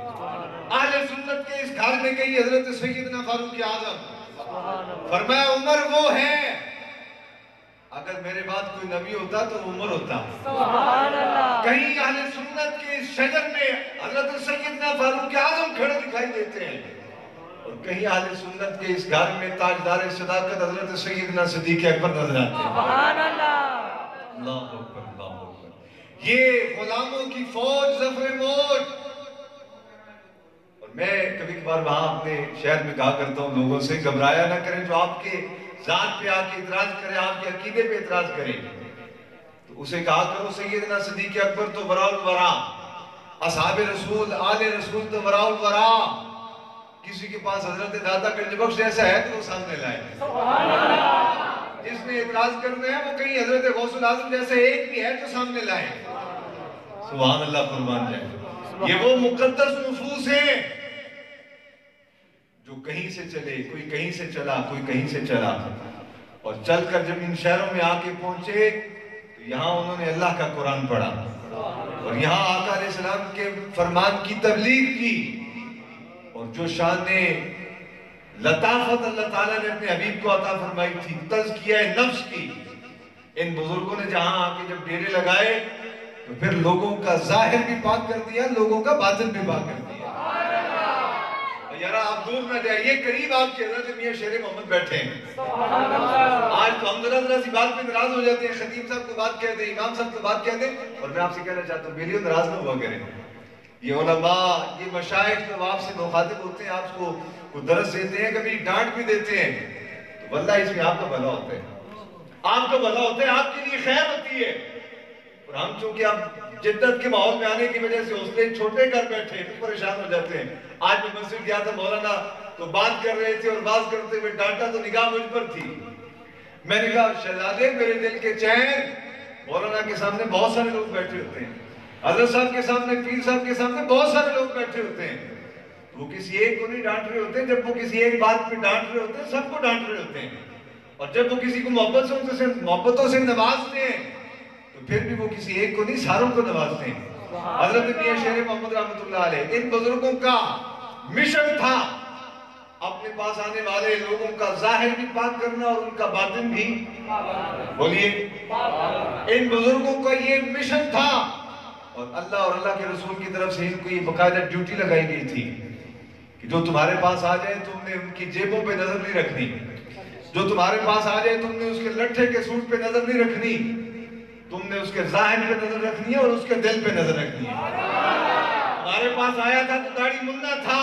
اہل سنت کے اس گھر میں کہیں حضرت سیدنا فاروق اعظم، فرمایا عمر وہ ہے، اگر میرے بعد کوئی نبی ہوتا تو عمر ہوتا۔ سبحان اللہ۔ کہیں اہل سنت کے اس شجر میں حضرت سیدنا فاروق اعظم کھڑے دکھائی دیتے ہیں، اور کہیں اہل سنت کے اس گھر میں تاجدار صداقت حضرت سیدنا صدیق اکبر نظر آتے ہیں۔ سبحان اللہ۔ اللہ اکبر، اللہ اکبر۔ یہ غلاموں کی فوج، ظفر موج۔ اور میں کبھی کبھار وہاں اپنے شہر میں کہا کرتا ہوں لوگوں سے، گھبرایا نہ کریں جو آپ کے ذات پہ آ کے اعتراض کرے، آپ کے عقیدے پہ اعتراض کرے، تو اسے کہا کرو سیدنا صدیق اکبر تو وراء الورا، اصحاب رسول، آل رسول تو وراء الورا، کسی کے پاس حضرت داتا گنج بخش جیسا ہے تو وہ سامنے لائے۔ سبحان اللہ۔ جس نے اعتراض کرنا ہے وہ کہیں حضرت غوث العظم جیسے ایک بھی ہے تو سامنے لائے۔ سبحان اللہ، قربان جائے۔ یہ وہ مقدس نفوس ہیں جو کہیں سے چلے، کوئی کہیں سے چلا، کوئی کہیں سے چلا، اور چل کر جب ان شہروں میں آ کے پہنچے تو یہاں انہوں نے اللہ کا قرآن پڑھا، اور یہاں آقا علیہ السلام کے فرمان کی تبلیغ کی، اور جو شان لطافت اللہ تعالیٰ نے اپنے حبیب کو عطا فرمائی تھی، تزکیہ نفس کی، ان بزرگوں نے جہاں آ کے جب ڈیرے لگائے تو پھر لوگوں کا ظاہر بھی پاک کر دیا، لوگوں کا باطن بھی پاک کر دیا۔ یارا آپ دور نہ جائیے، قریب آپ کے حضرت میاں شیر محمد بیٹھے ہیں۔ آج تو ہم ذرا سی بات پہ ناراض ہو جاتے ہیں، خطیب صاحب کو بات کہتے ہیں، امام صاحب کو بات کہتے ہیں، اور میں آپ سے کہنا چاہتا ہوں میری ناراض نہ ہوا کریں۔ یہ علماء، یہ مشائخ جب آپ سے مخاطب ہوتے ہیں، آپ کو درس دیتے ہیں، کبھی ڈانٹ بھی دیتے ہیں، تو واللہ اس میں آپ کا بھلا ہوتا ہے، آپ کا بھلا ہوتا ہے، آپ کے لیے خیر ہوتی ہے۔ اور ہم چونکہ اب جدت کے ماحول میں آنے کی وجہ سے حوصلے چھوٹے کر بیٹھے تو پریشان ہو جاتے ہیں۔ آج میں مسجد گیا تھا، مولانا تو بات کر رہے تھے اور بات کرتے ہوئے ڈانٹا تو نگاہ مجھ پر تھی، میں نے کہا شہزادے میرے دل کے چین، مولانا کے سامنے بہت سارے لوگ بیٹھے ہوتے ہیں، حضرت صاحب کے سامنے، پیر صاحب کے سامنے بہت سارے لوگ بیٹھے ہوتے ہیں، وہ کسی ایک کو نہیں ڈانٹ رہے ہوتے، جب وہ کسی ایک بات پہ ڈانٹ رہے ہوتے ہیں سب کو ڈانٹ رہے ہوتے ہیں، اور جب وہ کسی کو محبتوں سے نوازتے ہیں تو پھر بھی وہ کسی ایک کو نہیں ساروں کو نوازتے ہیں۔ حضرت میاں شیر محمد رحمۃ اللہ علیہ، ان بزرگوں کا مشن تھا اپنے پاس آنے والے لوگوں کا ظاہر بھی پاک کرنا اور ان کا باطن بھی، بولیے، ان بزرگوں کا یہ مشن تھا، اور اللہ اور اللہ کے رسول کی طرف سے ان کو یہ باقاعدہ ڈیوٹی لگائی گئی تھی کہ جو تمہارے پاس آ جائے تم نے ان کی جیبوں پہ نظر نہیں رکھنی، جو تمہارے پاس آ جائے تم نے اس کے لٹھے کے سوٹ پہ نظر نہیں رکھنی، تم نے اس کے ظاہر پہ نظر رکھنی ہے اور اس کے دل پہ نظر رکھنی ہے۔ ہمارے پاس آیا تھا تو داڑھی مننا تھا،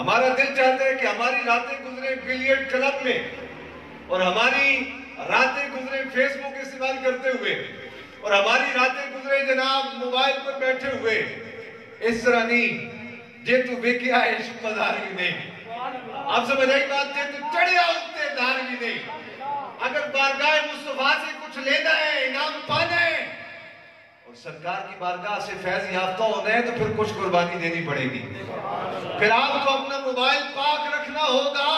ہمارا دل چاہتا ہے کہ ہماری راتیں گزرے بلیئرڈ کلب میں اور ہماری راتیں گزرے فیس بک استعمال کرتے ہوئے اور ہماری راتیں گزرے جناب موبائل پر بیٹھے ہوئے. اس طرح نہیں. جے تو ویکیا عشق مزار بھی نہیں. آپ سمجھ آئی بات؟ جے تو چڑھیا اٹھتے دار بھی نہیں. اگر بارگاہ مصطفیٰ سے کچھ لینا ہے، انعام پانا ہے اور سرکار کی بارگاہ سے فیض یافتہ ہونا ہے تو پھر کچھ قربانی دینی پڑے گی. پھر آپ کو اپنا موبائل پاک رکھنا ہوگا.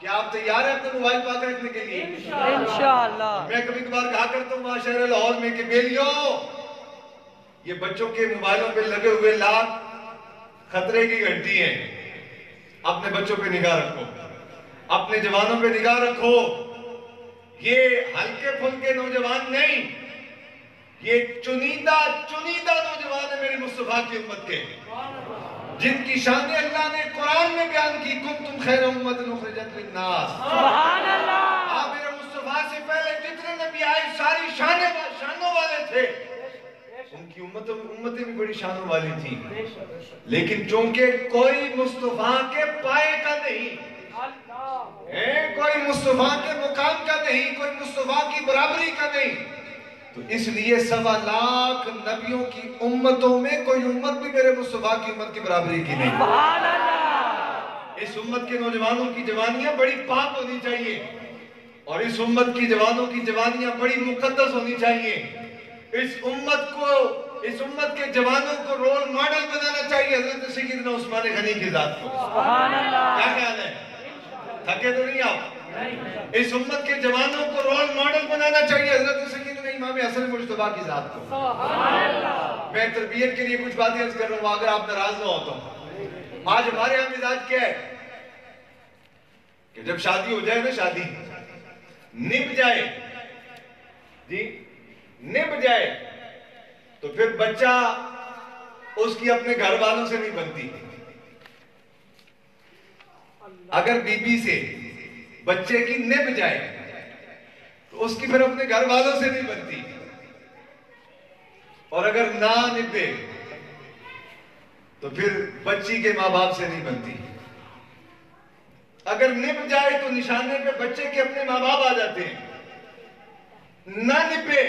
کیا آپ تیار ہیں اپنا موبائل پاک رکھنے کے لیے؟ انشاءاللہ. میں کبھی کبھار کہا کرتا ہوں معاشرہ لاہور میں کہ بیلیوں، یہ بچوں کے موبائلوں پہ لگے ہوئے لاکھ خطرے کی گھنٹی ہیں. اپنے بچوں پہ نگاہ رکھو، اپنے جوانوں پہ نگاہ رکھو. یہ ہلکے پھلکے نوجوان نہیں، یہ چنیدہ نوجوان ہیں میرے مصطفیٰ کی امت کے، جن کی شان اللہ نے قرآن میں بیان کی. کنتم خیر امت اخرجت للناس. سبحان اللہ. آپ میرے مصطفیٰ سے پہلے جتنے نبی آئے ساری شانوں والے تھے. ان کی امتیں بھی بڑی شانوں والی تھیں، لیکن چونکہ کوئی مصطفیٰ کے پائے کا نہیں، کوئی مصطفیٰ کے مقام کا نہیں، کوئی مصطفیٰ کی برابری کا نہیں، تو اس لیے 1.25 لاکھ نبیوں کی امتوں میں کوئی امت بھی میرے مصطفیٰ کی امت کی برابری کی نہیں. سبحان اللہ. اس امت کے نوجوانوں کی جوانیاں بڑی پاک ہونی چاہیے اور اس امت کی جوانوں کی جوانیاں بڑی مقدس ہونی چاہیے. اس امت کے جوانوں کو رول ماڈل بنانا چاہیے حضرت سیدنا عثمان غنی کی ذات کو. سبحان اللہ. کیا خیال ہے؟ تھکے تو نہیں آپ؟ اس امت کے جوانوں کو رول ماڈل بنانا چاہیے حضرت سیدنا امام حسن مجتبیٰ کی ذات کو. سبحان اللہ. میں تربیت کے لیے کچھ باتیں عرض کر رہا ہوں، اگر آپ ناراض نہ ہو تو. آج ہمارے یہاں مزاج کیا ہے کہ جب شادی ہو جائے نا، شادی نب جائے، جی نب جائے، تو پھر بچہ اس کی اپنے گھر والوں سے نہیں بنتی. اگر بی بی سے بچے کی نب جائے تو اس کی پھر اپنے گھر والوں سے نہیں بنتی، اور اگر نہ نبے تو پھر بچی کے ماں باپ سے نہیں بنتی. اگر نب جائے تو نشانے پہ بچے کے اپنے ماں باپ آ جاتے ہیں، نہ نبے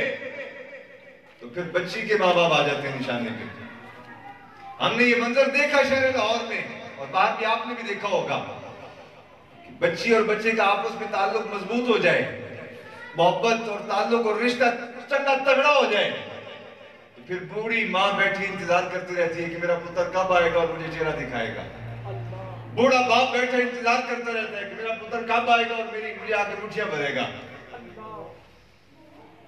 تو پھر بچی کے ماں باپ آ جاتے ہیں نشانے پہ. ہم نے یہ منظر دیکھا شہر لاہور میں، اور باہر بھی آپ نے بھی دیکھا ہوگا کہ بچی اور بچے کا آپس میں تعلق مضبوط ہو جائے، محبت اور تعلق اور رشتہ چنگا تگڑا ہو جائے، تو پھر بوڑھی ماں بیٹھی انتظار کرتی رہتی ہے کہ میرا پتر کب آئے گا اور مجھے چہرہ دکھائے گا. بوڑھا باپ بیٹھا انتظار کرتا رہتا ہے کہ میرا پتر کب آئے گا اور مجھے آ کے مٹھیاں بھرے گا.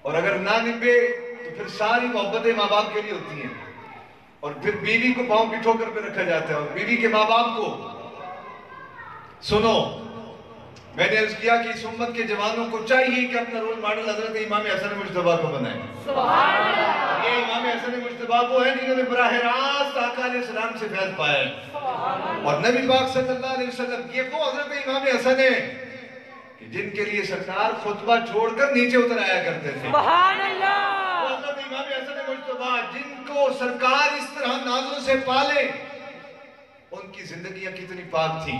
اور اگر نہ نبے تو پھر ساری محبتیں ماں باپ کے لیے ہوتی ہیں، اور پھر بیوی کو پاؤں کی ٹھوکر پہ رکھا جاتا ہے. اور بیوی کے ماں باپ کو سنو، میں نے عرض کیا کہ اس امت کے جوانوں کو چاہیے کہ اپنا رول ماڈل حضرت امام حسن مجتبیٰ کو بنائیں. سبحان اللہ. یہ امام حسن مجتبیٰ وہ ہیں جنہوں نے براہ راست آقا علیہ السلام سے فیض پایا ہے. اور نبی پاک صلی اللہ علیہ وسلم یہ وہ حضرت امام حسن ہیں کہ جن کے لیے سرکار خطبہ چھوڑ کر نیچے اتر آیا کرتے تھے. سبحان اللہ. وہ حضرت امام حسن مجتبیٰ جن کو سرکار اس طرح نازوں سے پالے، ان کی زندگیاں کتنی پاک تھی.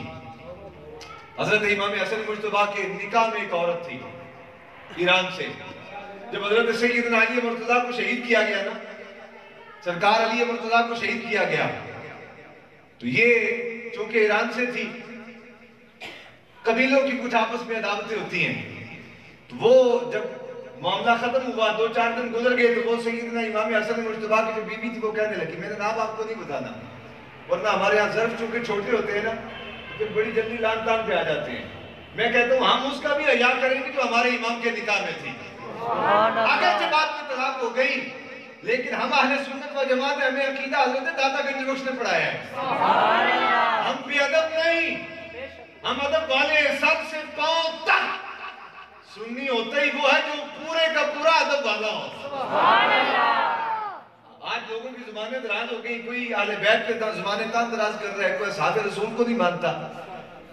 حضرت امام حسن مجتبیٰ کے نکاح میں ایک عورت تھی ایران سے. جب حضرت سیدنا علی مرتضیٰ کو شہید کیا گیا نا، سرکار علی مرتضیٰ کو شہید کیا گیا، تو یہ چونکہ ایران سے تھی، قبیلوں کی کچھ آپس میں عداوتیں ہوتی ہیں، تو وہ جب معاملہ ختم ہوا 2-4 دن گزر گئے تو وہ سیدنا امام حسن مجتبیٰ کی جو بیوی تھی وہ کہنے لگی میرا نام آپ کو نہیں بتانا، ورنہ ہمارے ہاں ظرف چونکہ چھوٹے ہوتے ہیں نا پھر بڑی جلدی لان تان پہ آ جاتے ہیں. میں کہتا ہوں ہم اس کا بھی حیا کریں گے جو ہمارے امام کے نکاح میں تھی. اگرچہ بات میں طلاق ہو گئی لیکن ہم اہل سنت و جماعت ہمیں عقیدہ حضرت داتا گنج بخش نے پڑھایا ہے. ہم بے ادب نہیں، ہم ادب والے سر سے پاؤں تک. سنی ہوتا ہی وہ ہے جو پورے کا پورا ادب والا ہو. آج لوگوں کی زبانیں دراز ہو گئی، کوئی اہل بیت پہ زبانیں تان دراز کر رہا ہے، کوئی اصحاب رسول کو نہیں مانتا.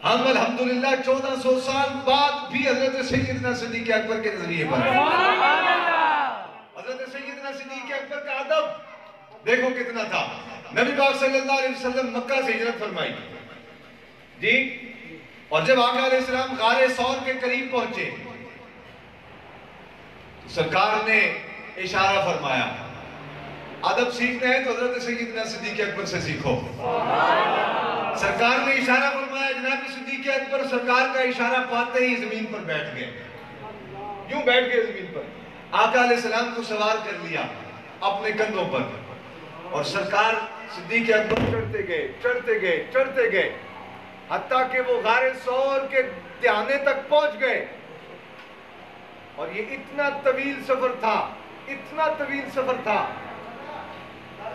ہم الحمدللہ 1400 سال بعد بھی حضرت سیدنا صدیق اکبر کے نظریے پر ہیں. حضرت سیدنا صدیق اکبر کا ادب دیکھو کتنا تھا. نبی پاک صلی اللہ علیہ وسلم مکہ سے ہجرت فرمائی، جی. اور جب آقا علیہ السلام غار ثور کے قریب پہنچے تو سرکار نے اشارہ فرمایا. ادب سیکھنا ہے تو حضرت سیدنا صدیق اکبر سے سیکھو. سرکار نے اشارہ فرمایا. جناب صدیق اکبر سرکار کا اشارہ پاتے ہی زمین پر بیٹھ گئے. یوں بیٹھ گئے زمین پر. آقا علیہ السلام کو سوار کر لیا اپنے کندھوں پر اور سرکار صدیق اکبر چڑھتے گئے چڑھتے گئے چڑھتے گئے حتیٰ کہ وہ غار ثور کے دہانے تک پہنچ گئے. اور یہ اتنا طویل سفر تھا, اتنا طویل سفر تھا.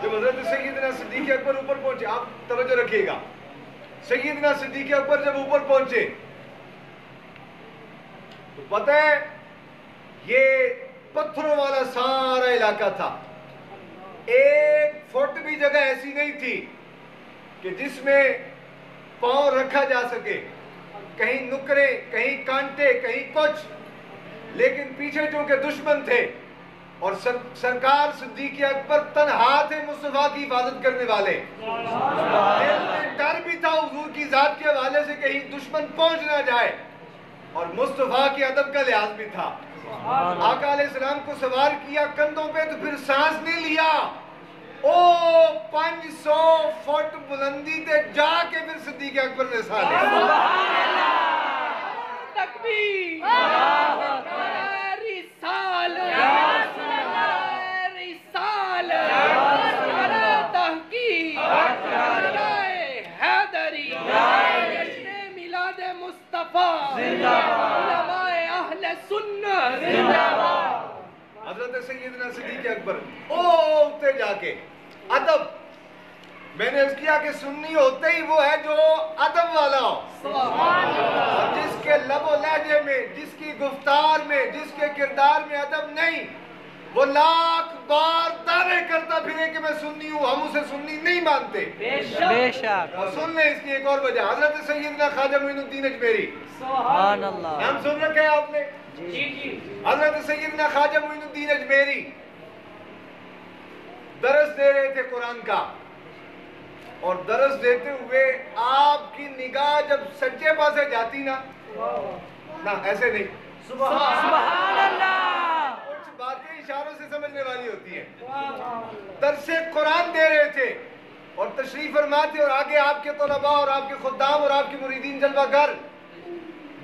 جب حضرت سیدنا صدیق اکبر اوپر پہنچے, آپ توجہ رکھیے گا, سیدنا صدیق اکبر جب اوپر پہنچے تو پتہ ہے یہ پتھروں والا سارا علاقہ تھا. ایک فٹ بھی جگہ ایسی نہیں تھی کہ جس میں پاؤں رکھا جا سکے. کہیں نکرے, کہیں کانٹے, کہیں کچھ. لیکن پیچھے چونکہ دشمن تھے اور سرکار صدیق اکبر تنہا تھے مصطفیٰ کی حفاظت کرنے والے. دل میں ڈر بھی تھا حضور کی ذات کے حوالے سے کہیں دشمن پہنچ نہ جائے, اور مصطفیٰ کے ادب کا لحاظ بھی تھا. آقا علیہ السلام کو سوار کیا کندھوں پہ تو پھر سانس نہیں لیا. او 500 فٹ بلندی تے جا کے پھر صدیق اکبر نے سانس لیا. سبحان اللہ, تکبیر, رسال, رسال, تحقیق, حیدری, جشن میلاد مصطفیٰ, علماء اہل سنت. حضرت سیدنا صدیق اکبر اٹھتے جا کے ادب. میں نے اس کیا کہ سنی ہوتے ہی وہ ہے جو ادب والا ہو, اور جس کے لب و لہجے میں, جس کی گفتار میں, جس کے کردار میں ادب نہیں, وہ لاکھ بار دعوے کرتا پھرے کہ میں سنی ہوں, ہم اسے سنی نہیں مانتے. بے شک. اور سن لیں اس کی ایک اور وجہ. حضرت سیدنا خواجہ معین الدین اجمیری, سبحان اللہ, نام سن رکھے ہیں آپ نے؟ حضرت سیدنا خواجہ معین الدین اجمیری درس دے رہے تھے قرآن کا, اور درس دیتے ہوئے آپ کی نگاہ جب سجے پاسے جاتی نا ایسے نہیں, سبحان اللہ, کچھ باتیں اشاروں سے سمجھنے والی ہوتی ہیں. درس قرآن دے رہے تھے اور تشریف فرما تھے, اور آگے آپ کے طلباء اور آپ کے خدام اور آپ کے مریدین جلوہ گر.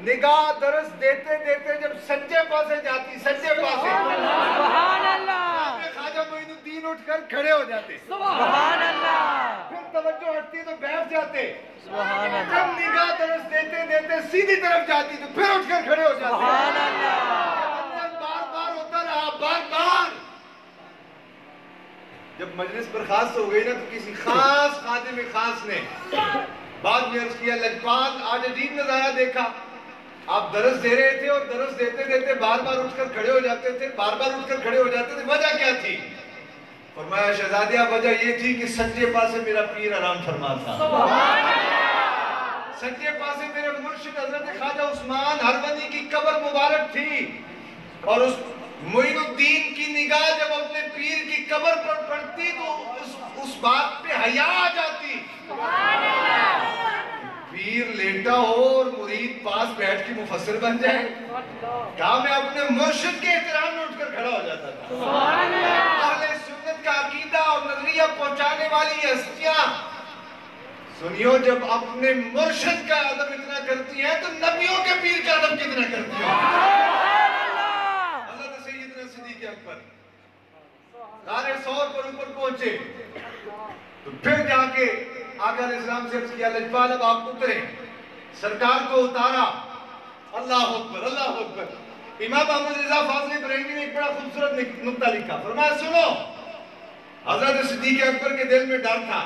نگاہ درس دیتے دیتے جب سجے پاسے جاتی, سجے پاسے, سبحان اللہ, خواجہ معین الدین اٹھ کر کھڑے ہو جاتے. سبحان اللہ, پھر توجہ ہٹتی تو بیٹھ جاتے. سبحان اللہ, جب نگاہ درس دیتے دیتے سیدھی طرف جاتی تو پھر اٹھ کر کھڑے ہو جاتے. سبحان اللہ, بار بار ہوتا رہا, بار بار. جب مجلس برخاست ہو گئی نا تو کسی خاص خادم خاص نے بعد میں عرض کیا, لجپال آج عجیب نظارہ دیکھا. آپ درس دے رہے تھے اور درس دیتے دیتے بار بار اٹھ کر کھڑے ہو جاتے تھے, بار بار اٹھ کر کھڑے ہو جاتے تھے, وجہ کیا تھی؟ فرمایا شہزادیہ وجہ یہ تھی کہ سجے پاسے میرا پیر آرام فرما تھا. سجے پاسے میرے مرشد حضرت خواجہ عثمان ہروندی کی قبر مبارک تھی, اور اس معین الدین کی نگاہ جب اپنے پیر کی قبر پر پڑتی تو اس بات پہ حیا آ جاتی. پیر لیٹا ہو اور مرید پاس بیٹھ کے مفسر بن جائے. کہا میں اپنے مرشد کے احترام میں اٹھ کر کھڑا ہو جاتا تھا. اہل سنت کا عقیدہ اور نظریہ پہنچانے والی ہستیاں سنیو, جب اپنے مرشد کا ادب اتنا کرتی ہیں تو نبیوں کے پیر کا ادب کتنا کرتی ہیں. حضرت سیدنا صدیق اکبر غار ثور پر اوپر پہنچے تو پھر جا کے آقا علیہ السلام سے عرض کیا, لجپال اب آپ اتریں. سرکار کو اتارا. اللہ اکبر, اللہ اکبر. امام احمد رضا فاضل بریلوی نے ایک بڑا خوبصورت نکتہ لکھا. فرمایا سنو, حضرت صدیق اکبر کے دل میں ڈر تھا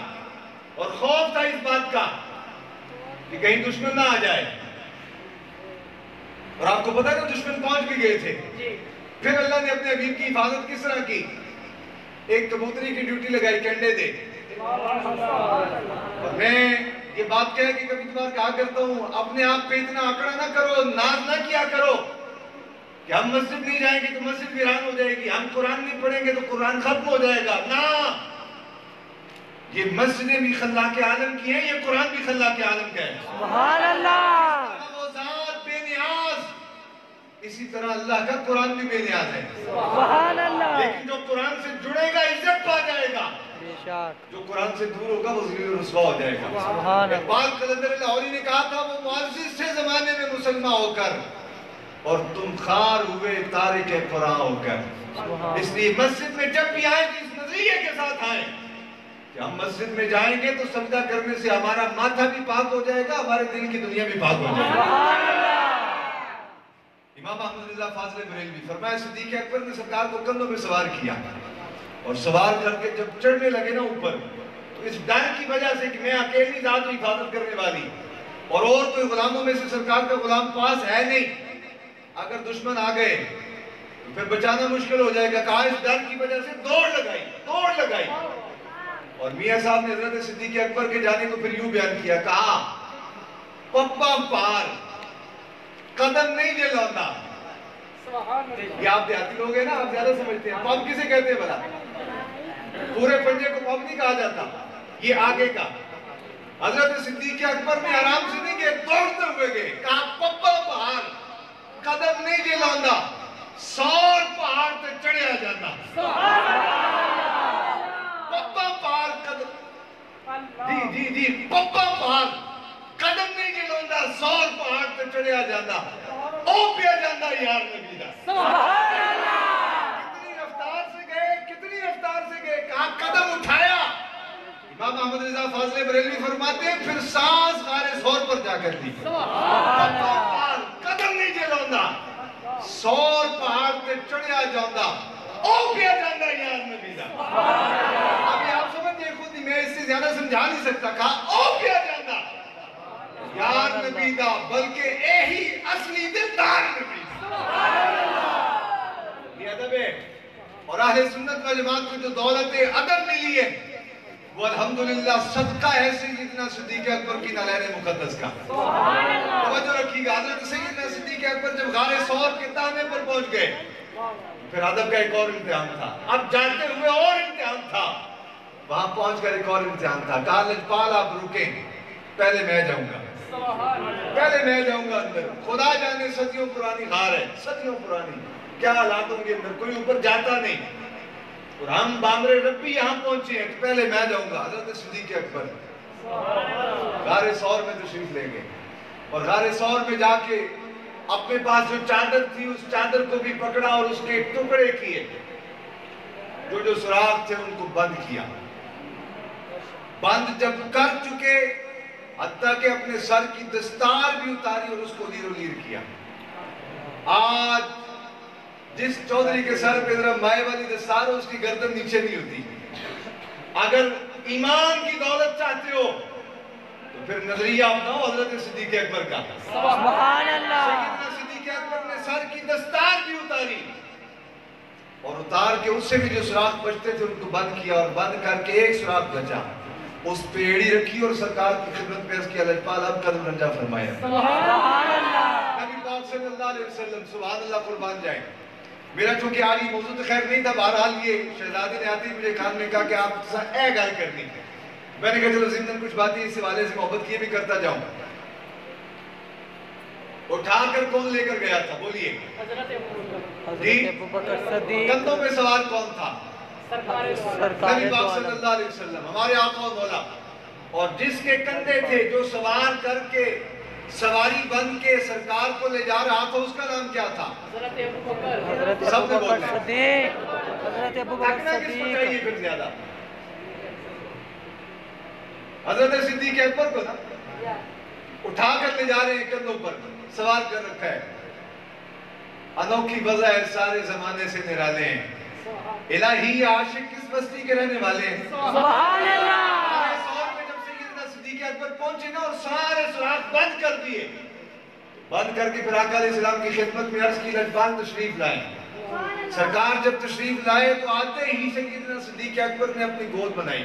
اور خوف تھا اس بات کا کہ کہیں دشمن نہ آ جائے. اور آپ کو پتا ہے نا دشمن پہنچ بھی گئے تھے. پھر اللہ نے اپنے حبیب کی حفاظت کس طرح کی؟ ایک کبوتری کی ڈیوٹی لگائی, کنڈے دے. اور میں یہ بات کہہ کہ کبھی کبھار کہا کرتا ہوں, اپنے آپ پہ اتنا آکڑا نہ کرو, ناز نہ کیا کرو کہ ہم مسجد نہیں جائیں گے تو مسجد ویران ہو جائے گی, ہم قرآن نہیں پڑھیں گے تو قرآن ختم ہو جائے گا. نہ, یہ مسجدیں بھی خلاق عالم کی ہیں، یہ قرآن بھی خلاق عالم کا ہے۔ سبحان اللہ، وہ ذات بے نیاز، اسی طرح اللہ کا قرآن بھی بے نیاز ہے۔ سبحان اللہ، لیکن جو قرآن سے جڑے گا عزت پا جائے گا، بے شک، جو قرآن سے دور ہوگا وہ ذلیل و رسوا ہو جائے گا۔ سبحان اللہ، اقبال قلندر لاہوری نے کہا تھا، وہ معزز سے زمانے میں مسلمان ہو کر اور تم خار ہوئے تارک قرآن ہو کر۔ اس لیے مسجد میں جب بھی آئیں تو اس نظریے کے ساتھ آئیں کہ ہم مسجد میں جائیں گے تو سجدہ کرنے سے ہمارا ماتھا بھی پاک ہو جائے گا، ہمارے دل کی دنیا بھی پاک ہو جائے گا۔ امام احمد رضا فاضل بریلوی فرمایا صدیق اکبر نے سرکار کو کندھوں میں سوار کیا اور سوار کر کے جب چڑھنے لگے نا اوپر تو اس ڈر کی وجہ سے کہ میں اکیلی ذات کو حفاظت کرنے والی اور کوئی غلاموں میں سے سرکار کا غلام پاس ہے نہیں، اگر دشمن آ گئے تو پھر بچانا مشکل ہو جائے گا، کہا اس ڈر کی وجہ سے دوڑ لگائی اور میاں صاحب نے حضرت صدیق اکبر کے جانے کو پھر یوں بیان کیا، کہا پپا پار قدم نہیں یہ لوٹا۔ یہ آپ دیہاتی لوگ ہیں نا، آپ زیادہ سمجھتے ہیں، پپ کسے کہتے ہیں بھلا؟ پورے پنجے کو پپ نہیں کہا جاتا، یہ آگے کا۔ حضرت صدیق اکبر نے آرام سے نہیں گئے، دوڑتے ہوئے گئے، کہا پپا پہاڑ قدم نہیں یہ لوٹا، 100 پہاڑ تے چڑھیا جاتا۔ پپا پہاڑ قدم جی پپا پہاڑ قدم نہیں یہ لوٹا، 100 پہاڑ تے چڑھیا جاتا، او پیا جاتا یار نبی دا۔ سبحان اللہ، کتنی رفتار سے گئے، کہا قدم اٹھایا۔ امام احمد رضا فاضل بریلوی فرماتے ہیں پھر سانس غار ثور پر جا کر لی، قدم نہیں جے لوندا، 100 پہاڑ تے چڑھیا جاتا، او پیا جاتا یار نبی دا۔ ابھی آپ سمجھتے خود ہی، میں اس سے زیادہ سمجھا نہیں سکتا، کہا او پیا جاتا یار نبی دا، بلکہ ایہی اصلی دلدار نبی۔ یہ ادب ہے، اور اہل سنت و جماعت کو جو دولت ادب ملی ہے وہ الحمدللہ صدقہ ہے سیدنا صدیق اکبر کی نالین مقدس کا۔ توجہ رکھیے گا، حضرت سیدنا صدیق اکبر جب غار ثور کے تانے پر پہنچ گئے پھر ادب کا ایک اور امتحان تھا، اب جاتے ہوئے اور امتحان تھا، وہاں پہنچ کر ایک اور امتحان تھا، کہا لجپال آپ رکیں، پہلے میں جاؤں گا اندر، خدا جانے صدیوں پرانی غار ہے، صدیوں پرانی، کیا حالات ہوں گے اندر، کوئی اوپر جاتا نہیں، اور ہم باندرے ربی یہاں پہنچے ہیں تو پہلے میں جاؤں گا۔ حضرت صدیق اکبر غار ثور میں تشریف لے گئے اور غار ثور میں جا کے اپنے پاس جو چادر تھی اس چادر کو بھی پکڑا اور اس کے ٹکڑے کیے، جو سوراخ تھے ان کو بند کیا، بند جب کر چکے حتیٰ کہ اپنے سر کی دستار بھی اتاری اور اس کو لیر و لیر کیا۔ آج جس چودھری کے سر پہ ذرا مائے والی دستار ہو اس کی گردن نیچے نہیں ہوتی۔ اگر ایمان کی دولت چاہتے ہو تو پھر نظریہ اپناؤ حضرت صدیق اکبر کا۔ سبحان اللہ، سیدنا صدیق اکبر نے سر کی دستار بھی اتاری اور اتار کے اس سے بھی جو سوراخ بچتے تھے ان کو بند کیا، اور بند کر کے ایک سوراخ بچا، اس پہ ایڑی رکھی اور سرکار کی خدمت میں اس کی لجپال اب قدم رنجا فرمایا۔ سبحان اللہ، نبی پاک صلی اللہ علیہ وسلم، سبحان اللہ، قربان جائیں۔ میرا چونکہ آج یہ موضوع تو خیر نہیں تھا، بہرحال یہ شہزادی نے آتی مجھے کان میں کہا کہ آپ اے گل کرنی ہے، میں نے کہا چلو ضمن کچھ باتیں اس حوالے سے محبت کیے بھی کرتا جاؤں۔ اٹھا کر کون لے کر گیا تھا بولیے؟ حضرت ابوبکر صدیق، کندھوں میں سوار کون تھا؟ سرکار نبی پاک صلی اللہ علیہ وسلم، ہمارے آقا و مولا، اور جس کے کندھے تھے جو سوار کر کے سواری بند کے سرکار کو لے جا رہا تھا اس کا نام کیا تھا؟ حضرت ابوبکر صدیق، حضرت ابوبکر تکنا کس کو چاہیے صدیق، پھر زیادہ؟ حضرت صدیق اکبر کو نا، اٹھا کر لے جا رہے ہیں کندھوں پر، سوار کر رکھا ہے۔ انوکھی وضع ہے، سارے زمانے سے نرالے ہیں، الہی عاشق کس بستی کے رہنے والے ہیں؟ سبحان اللہ، جب سیدنا صدیق اکبر پہنچے نا اور سارے سوراخ بند کر دیے، بند کر کے پھر آقا علیہ السلام کی خدمت میں عرض کی لجپال تشریف لائیں۔ سرکار جب تشریف لائے تو آتے ہی سیدنا صدیق اکبر نے اپنی گود بنائی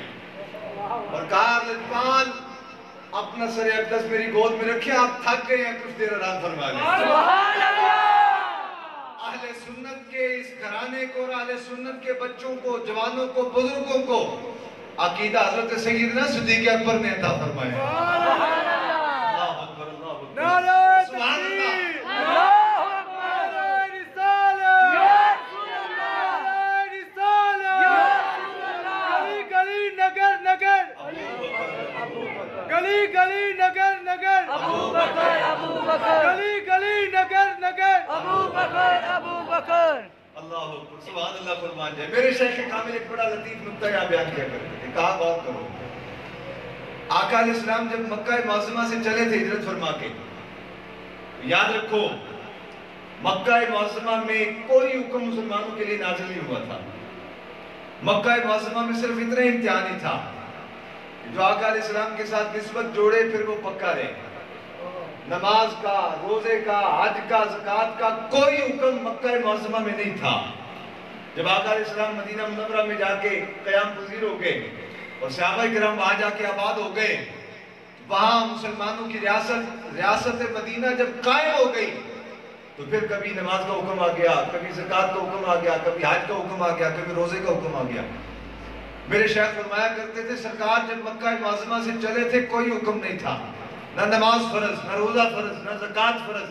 اور کہا لجپال اپنا سر اقدس میری گود میں رکھے، آپ تھک گئے ہیں، کچھ دیر آرام فرما لیں۔ سبحان اللہ، اہل سنت کے اس گھرانے کو اور اہل سنت کے بچوں کو، جوانوں کو، بزرگوں کو عقیدہ حضرت سیدنا صدیق اکبر نے عطا فرمایا. اللہ اکبر، اللہ اکبر، سبحان اللہ. گلی گلی نگر نگر ابو بکر ابو بکر گلی گلی نگر نگر ابو بکر ابو بکر. اللہ اکبر، سبحان اللہ فرمان جائے. میرے شیخ کامل ایک بڑا لطیف نکتہ یہاں بیان کیا کرتے تھے. کہا غور کرو، آقا علیہ السلام جب مکہ معظمہ سے چلے تھے ہجرت فرما کے، یاد رکھو مکہ معظمہ میں کوئی حکم مسلمانوں کے لیے نازل نہیں ہوا تھا. مکہ معظمہ میں صرف اتنا امتحان ہی تھا جو آقا علیہ السلام کے ساتھ نسبت جوڑے پھر وہ پکا رہے. نماز کا، روزے کا، حج کا، زکوٰۃ کا کوئی حکم مکہ معظمہ میں نہیں تھا. جب آقا علیہ السلام مدینہ منورہ میں جا کے قیام پذیر ہو گئے اور صحابہ کرام وہاں جا کے آباد ہو گئے، وہاں مسلمانوں کی ریاست مدینہ جب قائم ہو گئی تو پھر کبھی نماز کا حکم آ گیا، کبھی زکوٰۃ کا حکم آ گیا، کبھی حج کا حکم آ گیا، کبھی روزے کا حکم آ گیا. میرے شیخ فرمایا کرتے تھے سرکار جب مکہ معظمہ سے چلے تھے کوئی حکم نہیں تھا، نہ نماز فرض، نہ روزہ فرض، نہ زکوٰۃ فرض،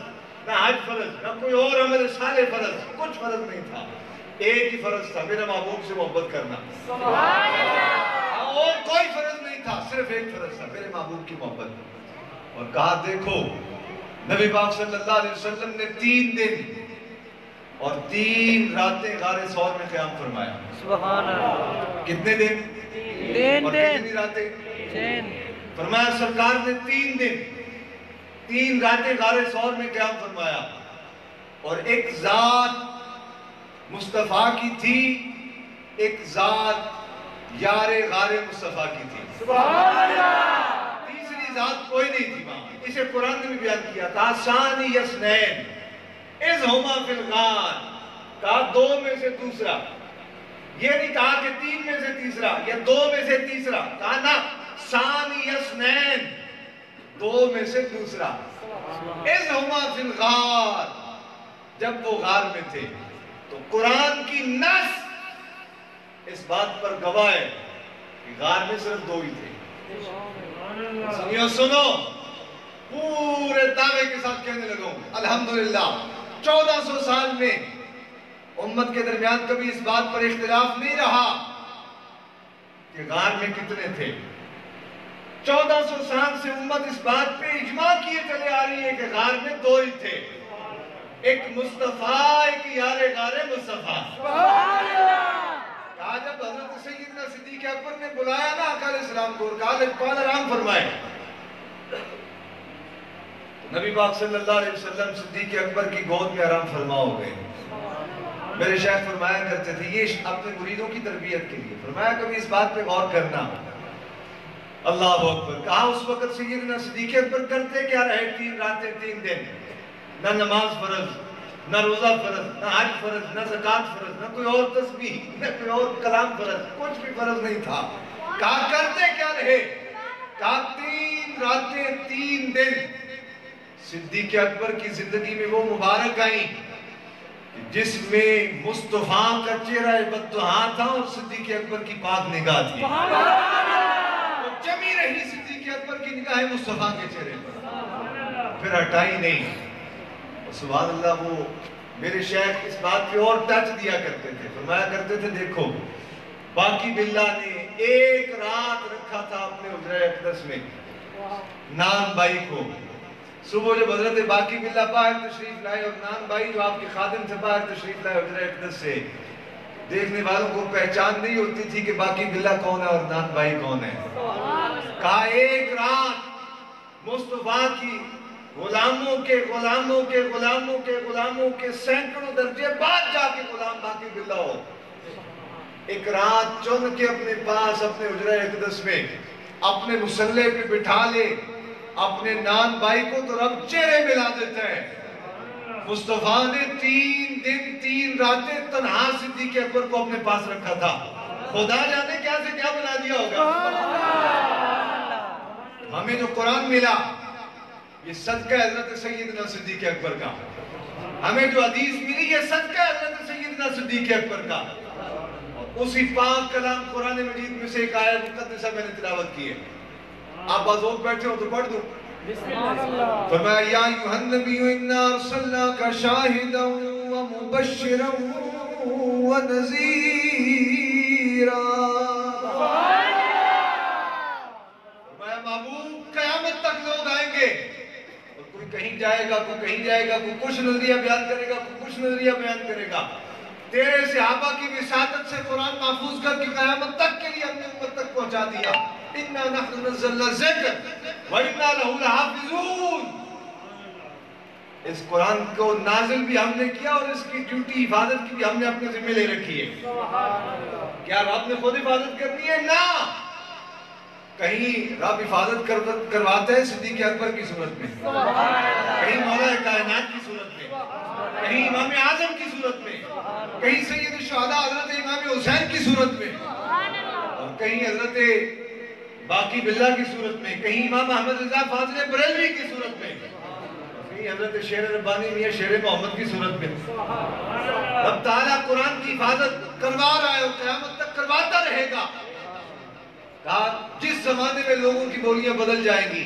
نہ حج فرض، نہ کوئی اور عمل صالح فرض، کچھ فرض نہیں تھا. ایک ہی فرض تھا، میرے محبوب سے محبت کرنا. سبحان اللہ. اور کوئی فرض نہیں تھا، صرف ایک فرض تھا، میرے محبوب کی محبت. اور کہا دیکھو نبی پاک صلی اللہ علیہ وسلم نے 3 دن اور 3 راتیں غار ثور میں قیام فرمایا. سبحان اللہ. کتنے دن تین اور دن کتنی راتیں؟ تین. فرمایا سرکار نے 3 دن 3 راتیں غار ثور میں قیام فرمایا. اور ایک ذات مصطفیٰ کی تھی، ایک ذات یار غار مصطفیٰ کی تھی. سبحان اللہ. تیسری ذات کوئی نہیں تھی وہاں. اسے قرآن نے بھی بیان کیا تھا ثانی اثنین اذ ہما فی الغار. کہا 2 میں سے دوسرا، یہ نہیں کہا کہ 3 میں سے تیسرا یا 2 میں سے تیسرا، کہا نا ثانی اثنین 2 میں سے دوسرا. اذ ہما فی الغار، جب وہ غار میں تھے. تو قرآن کی نص اس بات پر گواہ ہے کہ غار میں صرف 2 ہی تھے. سنو پورے دعوے کے ساتھ کہنے لگوں الحمدللہ 1400 سال میں امت کے درمیان کبھی اس بات پر اختلاف نہیں رہا کہ غار میں کتنے تھے. 1400 سال سے امت اس بات پہ اجماع کیے چلے آ رہی ہے کہ غار میں 2 ہی تھے، ایک مصطفیٰ، ایک یار غار مصطفیٰ. کہا جب حضرت سیدنا صدیق اکبر نے بلایا نا آقا علیہ السلام کو اور کہا لجپال آرام فرمائے، نبی پاک صلی اللہ علیہ وسلم صدیق اکبر کی گود میں آرام فرما ہو گئے. میرے شیخ فرمایا کرتے تھے یہ اپنے مریدوں کی تربیت کے لیے فرمایا کبھی اس بات پہ غور کرنا. اللہ اکبر. کہا اس وقت سیدنا صدیق اکبر کرتے کیا رہے؟ 3 راتیں 3 دن، نہ نماز فرض، نہ روزہ فرض، نہ حج فرض، نہ زکوٰۃ فرض، نہ کوئی اور تسبیح، نہ کوئی اور کلام فرض، کچھ بھی فرض نہیں تھا. کہا کرتے کیا رہے؟ کہا 3 راتیں 3 دن. صدیق اکبر کی زندگی میں وہ مبارک آئیں جس میں مصطفیٰ کا چہرہ بددہاں تھا اور صدیق اکبر کی پاک نگاہ تھی. وہ جمی رہی صدیق اکبر کی نگاہ مصطفیٰ کے چہرے پر، پھر ہٹائی نہیں. سبحان اللہ. وہ میرے شیخ اس بات پہ اور ٹچ دیا کرتے تھے، فرمایا کرتے تھے دیکھو باقی باللہ نے 1 رات رکھا تھا اپنے حجرہ اقدس میں نان بھائی کو. صبح جب حضرت باقی باللہ باہر تشریف لائے اور نان بھائی جو آپ کے خادم سے باہر تشریف لائے حجرہ اقدس سے، دیکھنے والوں کو پہچان نہیں ہوتی تھی کہ باقی باللہ کون ہے اور نان بھائی کون ہے. کہا 1 رات مصطفیٰ کی غلاموں کے غلاموں کے غلاموں کے غلاموں کے سینکڑوں درجے بعد جا کے غلام باقی باللہ ہو. 1 رات چن کے اپنے پاس اپنے حجرہ اقدس میں اپنے مصلے پہ بٹھا لے اپنے نان بھائی کو تو رب چہرے ملا دیتا ہے. مصطفیٰ نے 3 دن 3 راتیں تنہا صدیق اکبر کو اپنے پاس رکھا تھا. خدا جانے کیا سے کیا بنا دیا ہوگا. ہمیں جو قرآن ملا یہ صدقہ حضرت سیدنا صدیق اکبر کا. ہمیں جو حدیث ملی یہ صدقہ حضرت سیدنا صدیق اکبر کا. اور اسی پاک کلام قرآن مجید میں سے ایک آیت مقدسہ میں نے تلاوت کی ہے. آپ بازوق بیٹھے ہو تو پڑھ دوں. فرمایا یا ایھا النبی انا ارسلناک شاہدا ومبشرا ونذیرا. فرمایا محبوب قیامت تک لوگ آئیں گے اور کوئی کہیں جائے گا, کوئی کہیں جائے گا, کوئی کچھ نظریہ بیان کرے گا, کوئی کچھ نظریہ بیان کرے گا. تیرے صحابہ کی وساطت سے قرآن محفوظ کر کے قیامت تک کے لیے ہم نے امت تک پہنچا دیا. اِنَّا نَحْنُ نَزَّلْنَا الذِّكْرَ وَإِنَّا لَهُ لَحَافِظُونَ. اس قرآن کو نازل بھی ہم نے کیا اور اس کی ڈیوٹی حفاظت کی بھی ہم نے اپنے ذمہ لے رکھی ہے. کیا رب نے خود حفاظت کرنی ہے؟ نہ. کہیں رب حفاظت کرواتا ہے صدیق اکبر کی صورت میں, کہیں مولا کائنات کی صورت میں, کہیں امام اعظم کی صورت میں, کہیں سید الشہداء حضرت امام حسین کی صورت میں, اور کہیں حضرت باقی باللہ کی صورت میں, کہیں امام احمد رضا فاضل بریلوی کی صورت میں, کہیں حضرت شیر ربانی میاں شیر محمد کی صورت میں. رب تعالیٰ قرآن کی حفاظت کروا رہا ہے اور قیامت تک کرواتا رہے گا. کہا جس زمانے میں لوگوں کی بولیاں بدل جائیں گی,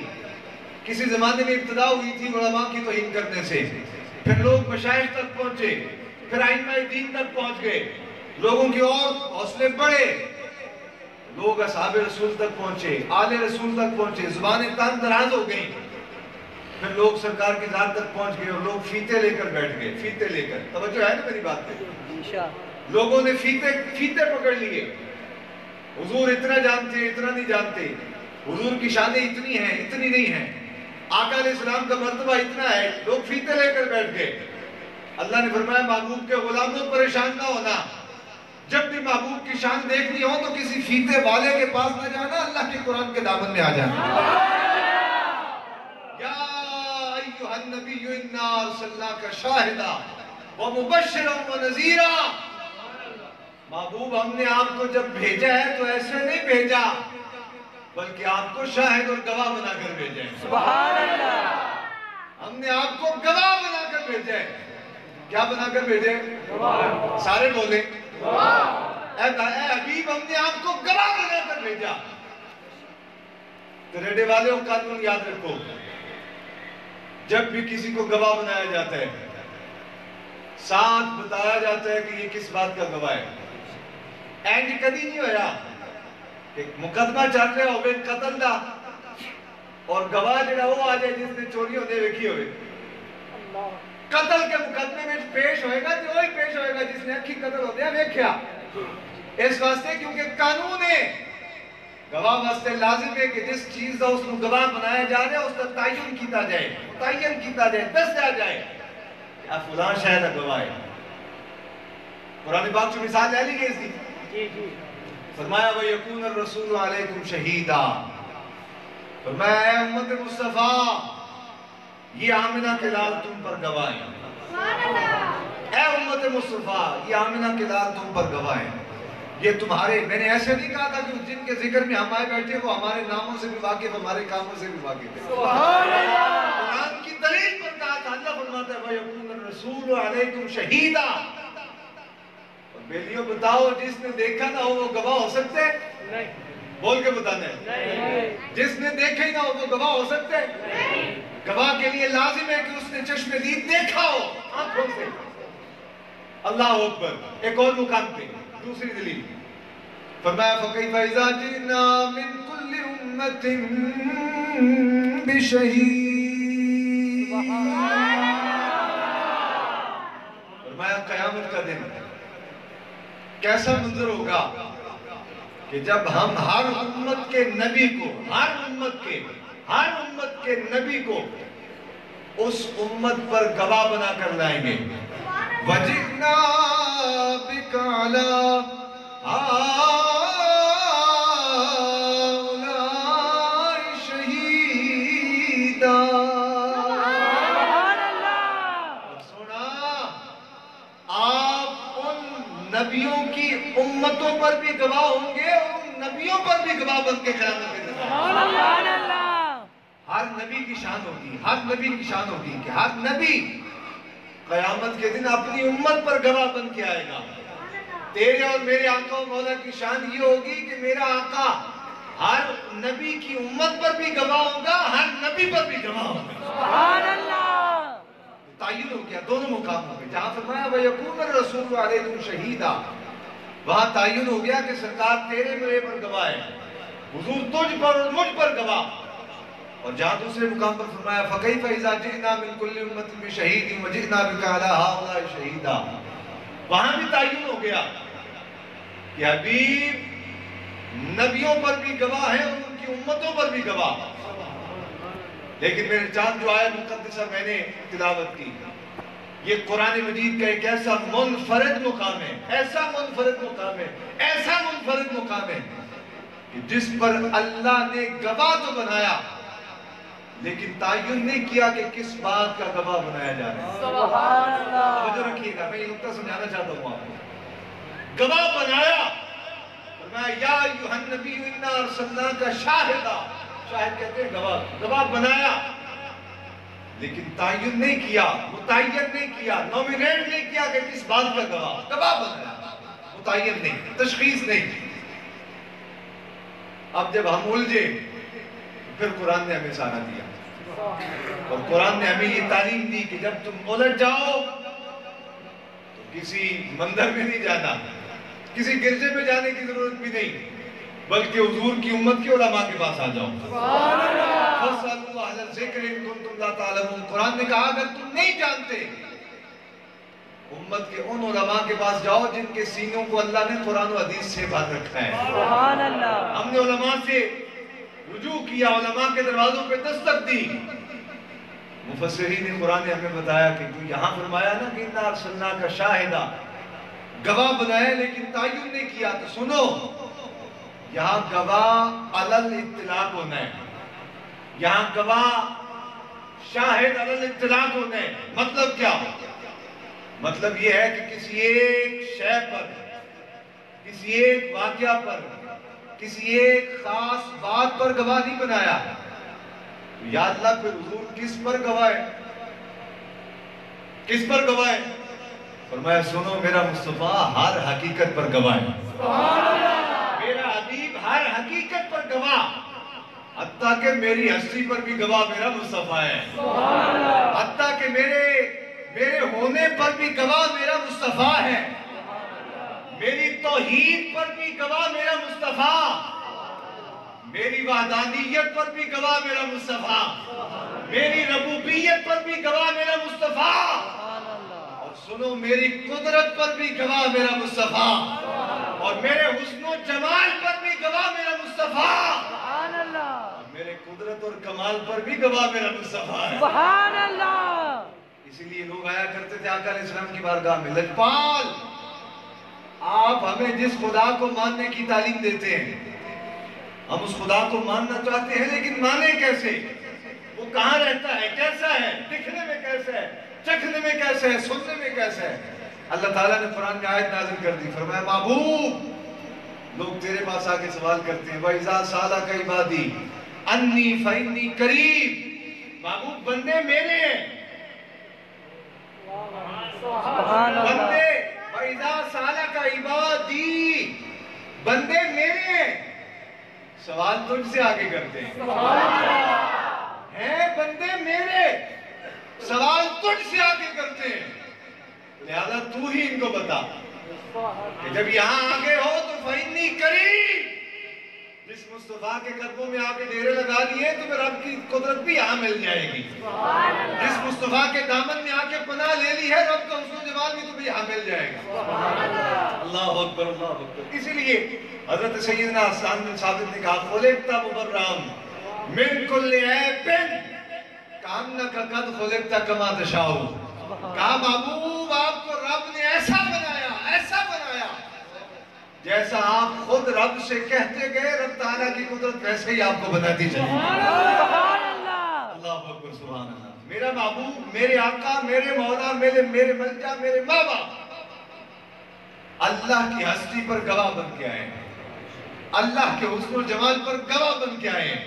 کسی زمانے میں ابتدا ہوئی تھی علماء کی توہین کرنے سے, پھر لوگ مشائخ تک پہنچے, پھر ائمہ دین تک پہنچ گئے, لوگوں کی اور حوصلے بڑھے, لوگ اصحاب رسول تک پہنچے, آل رسول تک پہنچے, زبانیں تنگ دراز ہو گئیں, پھر لوگ سرکار کی ذات تک پہنچ گئے اور لوگ فیتے لے کر بیٹھ گئے. فیتے لے کر, توجہ ہے نا میری بات پہ؟ لوگوں نے فیتے پکڑ لیے. حضور اتنا جانتے, اتنا نہیں جانتے, حضور کی شانیں اتنی ہیں, اتنی نہیں ہیں, آقا علیہ السلام کا مرتبہ اتنا ہے, لوگ فیتے لے کر بیٹھ گئے. اللہ نے فرمایا محبوب کے غلاموں پریشان نہ ہونا, جب بھی محبوب کی شان دیکھنی ہو تو کسی فیتے والے کے پاس نہ جانا, اللہ کے قرآن کے دامن میں آ جانا. یا ایھا النبی انا ارسلناک شاہدا ومبشرا ونذیرا. محبوب ہم نے آپ کو جب بھیجا ہے تو ایسے نہیں بھیجا, بلکہ آپ کو شاہد اور گواہ بنا کر بھیجا ہے. سبحان اللہ. ہم نے آپ کو گواہ بنا کر بھیجا ہے. کیا بنا کر بھیجے؟ سارے بولے اے حبیب ہم نے آپ کو گواہ بنا کر بھیجا. تو ریڈے والے وہ قانون یاد رکھو, جب بھی کسی کو گواہ بنایا جاتا ہے ساتھ بتایا جاتا ہے کہ یہ کس بات کا گواہ ہے. اینڈ کدی نہیں ہویا کہ مقدمہ چل رہا ہوئے قتل دا اور گواہ جڑا وہ آ جائے جس نے چوری ہونے ویکھی ہوئے. قتل کے مقدمے میں پیش ہوئے گا تو وہی پیش ہوئے گا جس نے اکھی قتل ہوتے ہیں ویکھیا. اس واسطے کیونکہ قانون ہے, گواہ واسطے لازم ہے کہ جس چیز کا اس کو گواہ بنایا جا رہا ہے اس کا تعین کیتا جائے, متعین کیتا جائے, دسیا جائے کہ فلاں شاید گواہ ہے. قرآن پاک سے مثال لے لی گئی تھی. فرمایا وَيَكُونَ الرَّسُولُ عَلَيْكُمْ شَهِيدًا. فرمایا اے امت مصطفیٰ یہ آمنہ کے لال تم پر گواہ ہیں. اے امت مصطفیٰ یہ آمنہ کے لال تم پر گواہ ہیں. یہ تمہارے, میں نے ایسے نہیں کہا تھا کہ جن کے ذکر میں ہم آئے بیٹھے وہ ہمارے ناموں سے بھی واقف, ہمارے کاموں سے بھی واقف ہے. قرآن کی دلیل پر کہا تھا. اللہ فرماتا ہے وَيَكُونَ الرَّسُولُ عَلَيْكُمْ شَهِيدًا. بیلیوں بتاؤ جس نے دیکھا نہ ہو وہ گواہ ہو سکتے ہیں؟ بول کے بتانا ہے. جس نے دیکھا ہی نہ ہو وہ گواہ ہو سکتے ہیں؟ گواہ کے لیے لازم ہے کہ اس نے چشم دید دیکھا ہو آنکھوں سے. اللہ اکبر. ایک اور مقام پہ دوسری دلیل فرمایا فَكَيْفَ إِذَا جِئْنَا مِن كُلِّ أُمَّةٍ بِشَهِيدٍ. فرمایا قیامت کا دن کیسا منظر ہوگا کہ جب ہم ہر امت کے نبی کو, ہر امت کے نبی کو اس امت پر گواہ بنا کر لائیں گے. وَجِئْنَا بِكَ عَلَىٰ هَٰؤُلَاءِ شَهِيدًا. نبیوں کی امتوں پر بھی گواہ ہوں گے اور ان نبیوں پر بھی گواہ بن کے قیامت کے دن. ہر نبی کی شان ہوگی, ہر نبی کی شان ہوگی کہ ہر نبی قیامت کے دن اپنی امت پر گواہ بن کے آئے گا. تیرے اور میرے آقا و مولا کی شان یہ ہوگی کہ میرا آقا ہر نبی کی امت پر بھی گواہ ہوگا، ہر نبی پر بھی گواہ ہوگا۔ سبحان اللہ۔ تعین ہو گیا دونوں مقاموں پہ، جہاں فرمایا وَيَكُونَ الرَّسُولُ عَلَيْكُمْ شَهِيدًا، وہاں تعین ہو گیا کہ سرکار تیرے میرے پر گواہ ہے، حضور تجھ پر اور مجھ پر گواہ۔ اور جہاں دوسرے مقام پر فرمایا فَكَيْفَ إِذَا جِئْنَا مِن كُلِّ أُمَّةٍ بِشَهِيدٍ وَجِئْنَا بِكَ عَلَىٰ هَٰؤُلَاءِ شَهِيدًا، وہاں بھی تعین ہو گیا کہ حبیب نبیوں پر بھی گواہ ہے اور ان کی امتوں پر بھی گواہ۔ لیکن میرے چاند جو آیت مقدسہ میں نے تلاوت کی، یہ قرآن مجید کا ایک ایسا منفرد مقام ہے، ایسا منفرد مقام ہے، ایسا منفرد مقام ہے کہ جس پر اللہ نے گواہ تو بنایا لیکن تعین نہیں کیا کہ کس بات کا گواہ بنایا جا رہا ہے۔ سبحان اللہ۔ توجہ رکھیے گا، میں یہ نقطہ سمجھانا چاہتا ہوں آپ کو۔ گواہ بنایا، فرمایا یا ایھا النبی انا ارسلناک شاہدا، شاہد کہتے ہیں گواہ، گواہ بنایا لیکن تعین نہیں کیا، متعین نہیں کیا، نومینیٹ نہیں کیا کہ کس بات کا گواہ، گواہ بنایا، متعین نہیں، تشخیص نہیں۔ اب جب ہم الجھے پھر قرآن نے ہمیں سہارا دیا، اور قرآن نے ہمیں یہ تعلیم دی کہ جب تم الجھ جاؤ تو کسی مندر میں نہیں جانا، کسی گرجے میں جانے کی ضرورت بھی نہیں، بلکہ حضور کی امت کے علماء کے پاس آ جاؤ۔ فَاسْأَلُوا أَهْلَ الذِّكْرِ إِن كُنتُمْ لَا تَعْلَمُونَ، قرآن نے کہا اگر تم نہیں جانتے امت کے ان علماء کے پاس جاؤ جن کے سینوں کو اللہ نے قرآن و حدیث سے باندھ رکھا ہے۔ سبحان اللہ۔ ہم نے علماء سے رجوع کیا، علماء کے دروازوں پہ دستک دی۔ مفسرین قرآن نے ہمیں بتایا کہ جو یہاں فرمایا نا کہ اِنَّا أَرْسَلْنَاكَ شَاہِدًا، گواہ بنایا لیکن تعین نہیں کیا، تو سنو یہاں گواہ علی الاطلاق ہونا ہے، یہاں گواہ شاہد علی الاطلاق ہونا ہے۔ مطلب کیا؟ مطلب یہ ہے کہ کسی ایک شے پر، کسی ایک واقعہ پر، کسی ایک خاص بات پر گواہ نہیں بنایا۔ یا اللہ پھر حضور کس پر گواہ ہے؟ کس پر گواہ ہے؟ فرمایا سنو میرا مصطفیٰ ہر حقیقت پر گواہ ہے، میرا حبیب ہر حقیقت پر گواہ، حتیٰ کہ میری ہستی پر بھی گواہ میرا مصطفیٰ ہے، حتیٰ کہ میرے ہونے پر بھی گواہ میرا مصطفیٰ ہے، میری توحید پر بھی گواہ میرا مصطفیٰ، میری وحدانیت پر بھی گواہ میرا مصطفیٰ، میری ربوبیت پر بھی گواہ میرا مصطفیٰ، اور سنو میری قدرت پر بھی گواہ میرا مصطفیٰ، اور میرے حسن و جمال پر بھی گواہ میرا مصطفیٰ، سبحان اللہ۔ میرے قدرت اور کمال پر بھی گواہ میرا مصطفیٰ ہے۔ سبحان اللہ۔ اسی لیے لوگ آیا کرتے تھے آقا علیہ السلام کی بارگاہ میں، لجپال آپ ہمیں جس خدا کو ماننے کی تعلیم دیتے ہیں، ہم اس خدا کو ماننا چاہتے ہیں لیکن مانے کیسے؟ وہ کہاں رہتا ہے، کیسا ہے، دکھنے میں کیسا ہے، چکھنے میں کیسا ہے، سننے میں کیسا ہے؟ اللہ تعالیٰ نے قرآن میں آیت نازل کر دی، فرمایا محبوب لوگ تیرے پاس آگے سوال کرتے ہیں وَإِذَا سَأَلَكَ عِبَادِي عَنِّي فَإِنِّي قَرِيب، محبوب بندے میرے ہیں، سبحان اللہ۔ بندے وَإِذَا سَأَلَكَ عِبَادِي، بندے میرے ہیں، سوال تجھ سے آگے کرتے ہیں، ہیں بندے میرے، سوال تجھ سے آگے کرتے ہیں، لہذا تو ہی ان کو بتا کہ جب یہاں آگے ہو تو فَإِنِّي قَرِيب، جس مصطفیٰ کے قدموں میں آگے ڈیرے لگا دیے تو پھر رب کی قدرت بھی یہاں مل جائے گی، جس مصطفیٰ کے دامن میں آ کے پناہ لے لی ہے رب کا حسن و جمال بھی تو بھی یہاں مل جائے گا۔ اللہ اکبر، اللہ اکبر۔ اسی لیے حضرت سیدنا حسان بن ثابت نے کہا خلقت مبرام من کل عیب کانک قد خلقت کما تشاء، کہا محبوب آپ کو رب نے ایسا بنایا، ایسا بنایا جیسا آپ خود رب سے کہتے گئے، رب تعالیٰ کی قدرت ویسے ہی آپ کو بناتی چلی۔ سبحان اللہ۔ اللہ اکبر، سبحان اللہ۔ میرا محبوب، میرے آقا، میرے مولا، میرے ملجا، میرے ماں باپ اللہ کی ہستی پر گواہ بن کے آئے ہیں، اللہ کے حسن و جمال پر گواہ بن کے آئے ہیں۔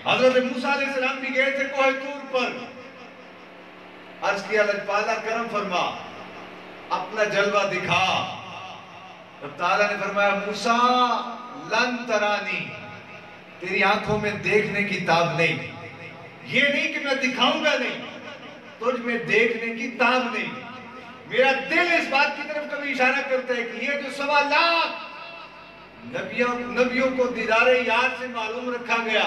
حضرت موسیٰ علیہ السلام بھی گئے تھے کوہ طور پر، عرض کیا لجپالا کرم فرما، اپنا جلوہ دکھا، رب تعالیٰ نے فرمایا موسیٰ لن ترانی، تیری آنکھوں میں دیکھنے کی تاب نہیں، یہ نہیں کہ میں دکھاؤں گا نہیں، تجھ میں دیکھنے کی تاب نہیں۔ میرا دل اس بات کی طرف کبھی اشارہ کرتا ہے کہ یہ جو 1.25 لاکھ نبیوں کو دیدار یار سے معلوم رکھا گیا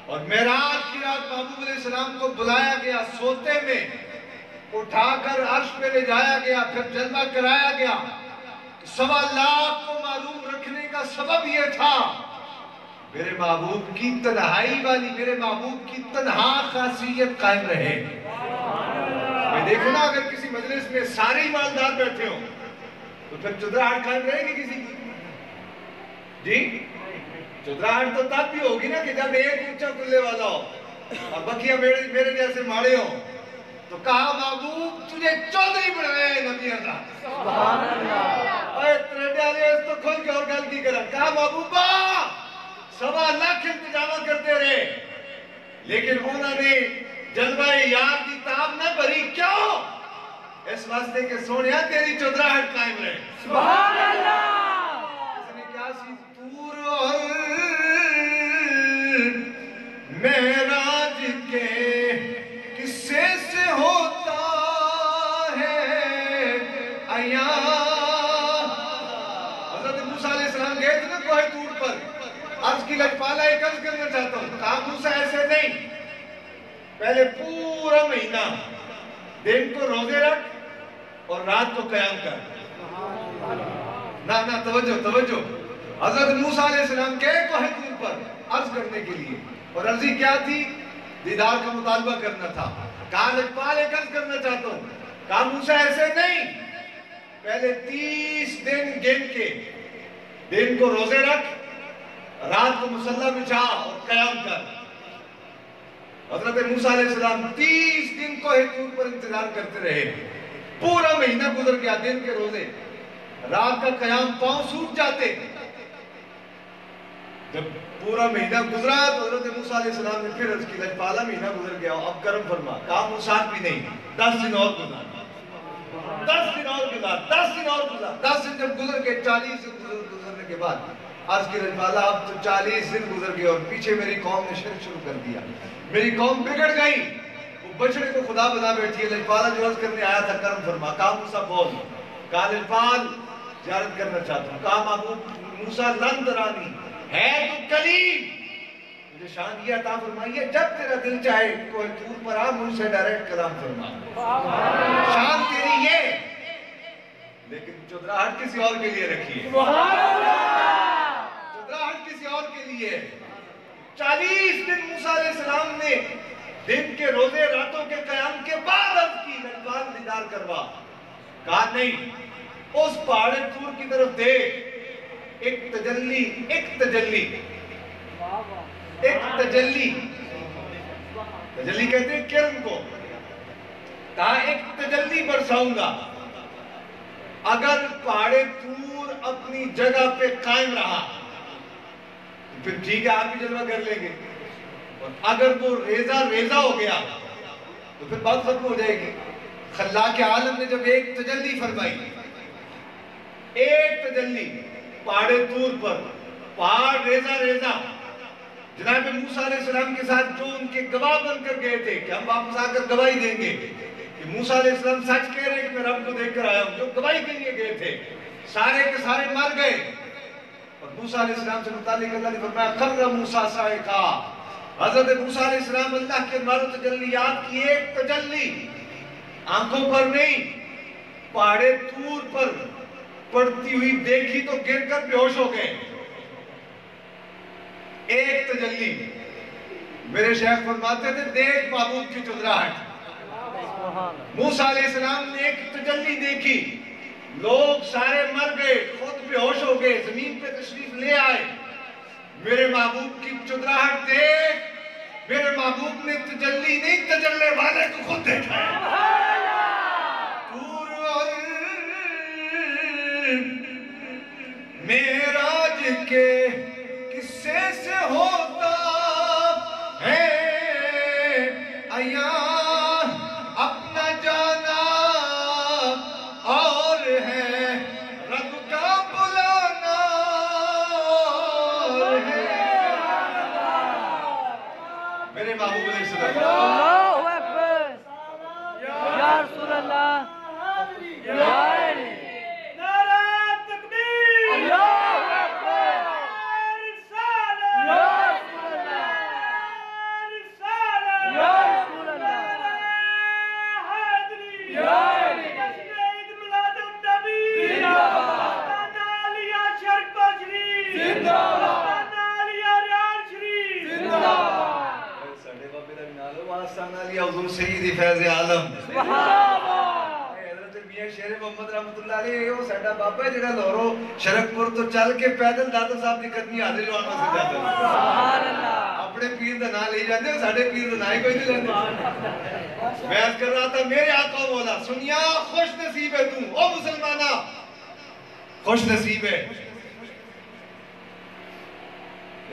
اور معراج کی رات محبوب علیہ السلام کو بلایا گیا، سوتے میں اٹھا کر عرش پہ لے جایا گیا، پھر جلوہ کرایا گیا، 1.25 لاکھ کو معلوم رکھنے کا سبب یہ تھا میرے محبوب کی تنہائی والی، میرے محبوب کی تنہا خاصیت قائم رہے۔ میں دیکھو نا اگر کسی مجلس میں سارے ایماندار بیٹھے ہوں تو پھر چدراہٹ قائم رہے گی کسی کی؟ جی چدراہٹ تو تب بھی ہوگی نا کہ جب ایک اونچا کلے والا ہو اور بقیہ میرے جیسے ماڑے ہوں۔ تو کہا محبوب تجھے چودھری بنایا ہے نبی اللہ، سبحان اللہ، اے تریڈے والے اس تو کھول کے اور گل کی کرا، کہا محبوبہ 1.25 لاکھ انتظامہ کرتے رہے لیکن انہوں نے جلوہ یار کی تاب نہ بھری، کیوں؟ اس واسطے کہ سونیا تیری چودراہٹ قائم رہے۔ سبحان اللہ، اس نے کیا سی طور اور معراج کے قصے سے ہوتا ہے عیاں۔ حضرت موسیٰ علیہ السلام گئے تھے نا کوہ طور پر، عرض کی لجپالہ ایک عرض کرنا چاہتا ہوں، کہا موسیٰ ایسے نہیں، پہلے پورا مہینہ دن کو روزے رکھ اور رات کو قیام کر۔ نہ توجہ، حضرت موسیٰ علیہ السلام کے کوہ طور پر عرض کرنے کے لیے، اور عرضی کیا تھی؟ دیدار کا مطالبہ کرنا تھا۔ کہا لجپال ایک عرض کرنا چاہتا ہوں، کہا موسیٰ ایسے نہیں، پہلے 30 دن گن کے دن کو روزے رکھ، رات کو مصلی بچھا اور قیام کر۔ حضرت موسیٰ علیہ السلام 30 دن کوہ طور پر انتظار کرتے رہے، پورا مہینہ گزر گیا، دن کے روزے، رات کا قیام، پاؤں سوکھ جاتے۔ جب پورا مہینہ گزرا تو حضرت موسیٰ علیہ السلام نے پھر عرض کی لجپالا مہینہ گزر گیا، اب کرم فرما۔ کہا موسیٰ بھی نہیں، 10 دن اور گزار، 10 دن اور گزار، 10 دن اور گزار۔ 10 دن جب گزر گئے، 40 دن گزرنے کے بعد عرض کی لجپالا اب تو 40 دن گزر گئے اور پیچھے میری قوم نے شرک شروع کر دیا، میری قوم بگڑ گئی، وہ بچڑے کو خدا بنا بیٹھی ہے۔ لجپالا جو عرض کرنے آیا تھا کرم فرما۔ کہا موسیٰ بول۔ کہا لجپال زیارت کرنا چاہتا ہوں۔ کہا محبوب موسیٰ لن ترانی، ہے تو کلیم، مجھے شان یہ عطا فرمائیے جب تیرا دل چاہے کوہ طور پر آ مجھ سے ڈائریکٹ کلام فرما، شان تیری یہ، لیکن چودراہٹ کسی اور کے لیے رکھیے، چودراہٹ کسی اور کے لیے۔ 40 دن موسیٰ علیہ السلام نے دن کے روزے راتوں کے قیام کے بعد عرض کی لجپال دیدار کروا۔ کہا نہیں، اس پہاڑ طور کی طرف دیکھ، ایک تجلی کہتے ہیں کرن کو، کہا ایک تجلی برساؤں گا، اگر پہاڑ طور اپنی جگہ پہ قائم رہا تو پھر ٹھیک ہے آپ بھی جلوہ کر لیں گے، اور اگر وہ ریزہ ہو گیا تو پھر بات ختم ہو جائے گی۔ خلاق عالم نے جب ایک تجلی فرمائی، ایک تجلی پہاڑ طور پر، پہاڑ ریزہ، جناب موسیٰ علیہ السلام کے ساتھ جو ان کے گواہ بن کر گئے تھے کہ ہم واپس آ کر گواہی دیں گے کہ موسیٰ علیہ السلام سچ کہہ رہے کہ میں رب کو دیکھ کر آیا ہوں، جو گواہی کے لیے گئے تھے سارے کے سارے مر گئے۔ اور موسیٰ علیہ السلام سے متعلق اللہ نے فرمایا خر موسیٰ صاعقا، حضرت موسیٰ علیہ السلام اللہ کے انوار و تجلیات کی ایک تجلی آنکھوں پر نہیں پہاڑ طور پر پڑتی ہوئی دیکھی تو گر کر بے ہوش ہو گئے۔ ایک تجلی، میرے شیخ فرماتے تھے دیکھ معبود کی چودراہٹ۔ موسیٰ علیہ السلام نے ایک تجلی دیکھی، لوگ سارے مر گئے، خود بے ہوش ہو گئے، زمین پہ تشریف لے آئے۔ میرے محبوب کی چودراہٹ دیکھ، میرے محبوب نے تجلی نہیں تجلے والے کو خود دیکھا ہے۔ معراج کے قصے سے ہوتا ہے عیاں، اپنا جانا اور ہے رب کا رسول اللہ یا علی نعرہ تکبیر اللہ اکبر رسالت یا رسول اللہ رسالت یا رسول اللہ حیدری یا علی عید میلاد النبی زندہ باد عالیہ شرک شریف زندہ باد عالیہ ریاض شریف زندہ باد ساڈے بابے دا نال واسطہ علی حضور سید فیض عالم سبحان اللہ حضرت میاں شیر محمد رحمۃ اللہ علیہ وہ ساڈا بابا جڑا لاہوروں شرک پور تو چل کے پیدل داتا صاحب دی قدمی حاضر لوان واسطے جاتا سبحان اللہ اپنے پیر دا نام لے جاندے ساڈے پیر دا نام ہی کوئی نہیں لیندے میں عرض کر رہا تھا میرے آقا مولا سنیا خوش نصیب ہے تو او مسلمانہ خوش نصیب ہے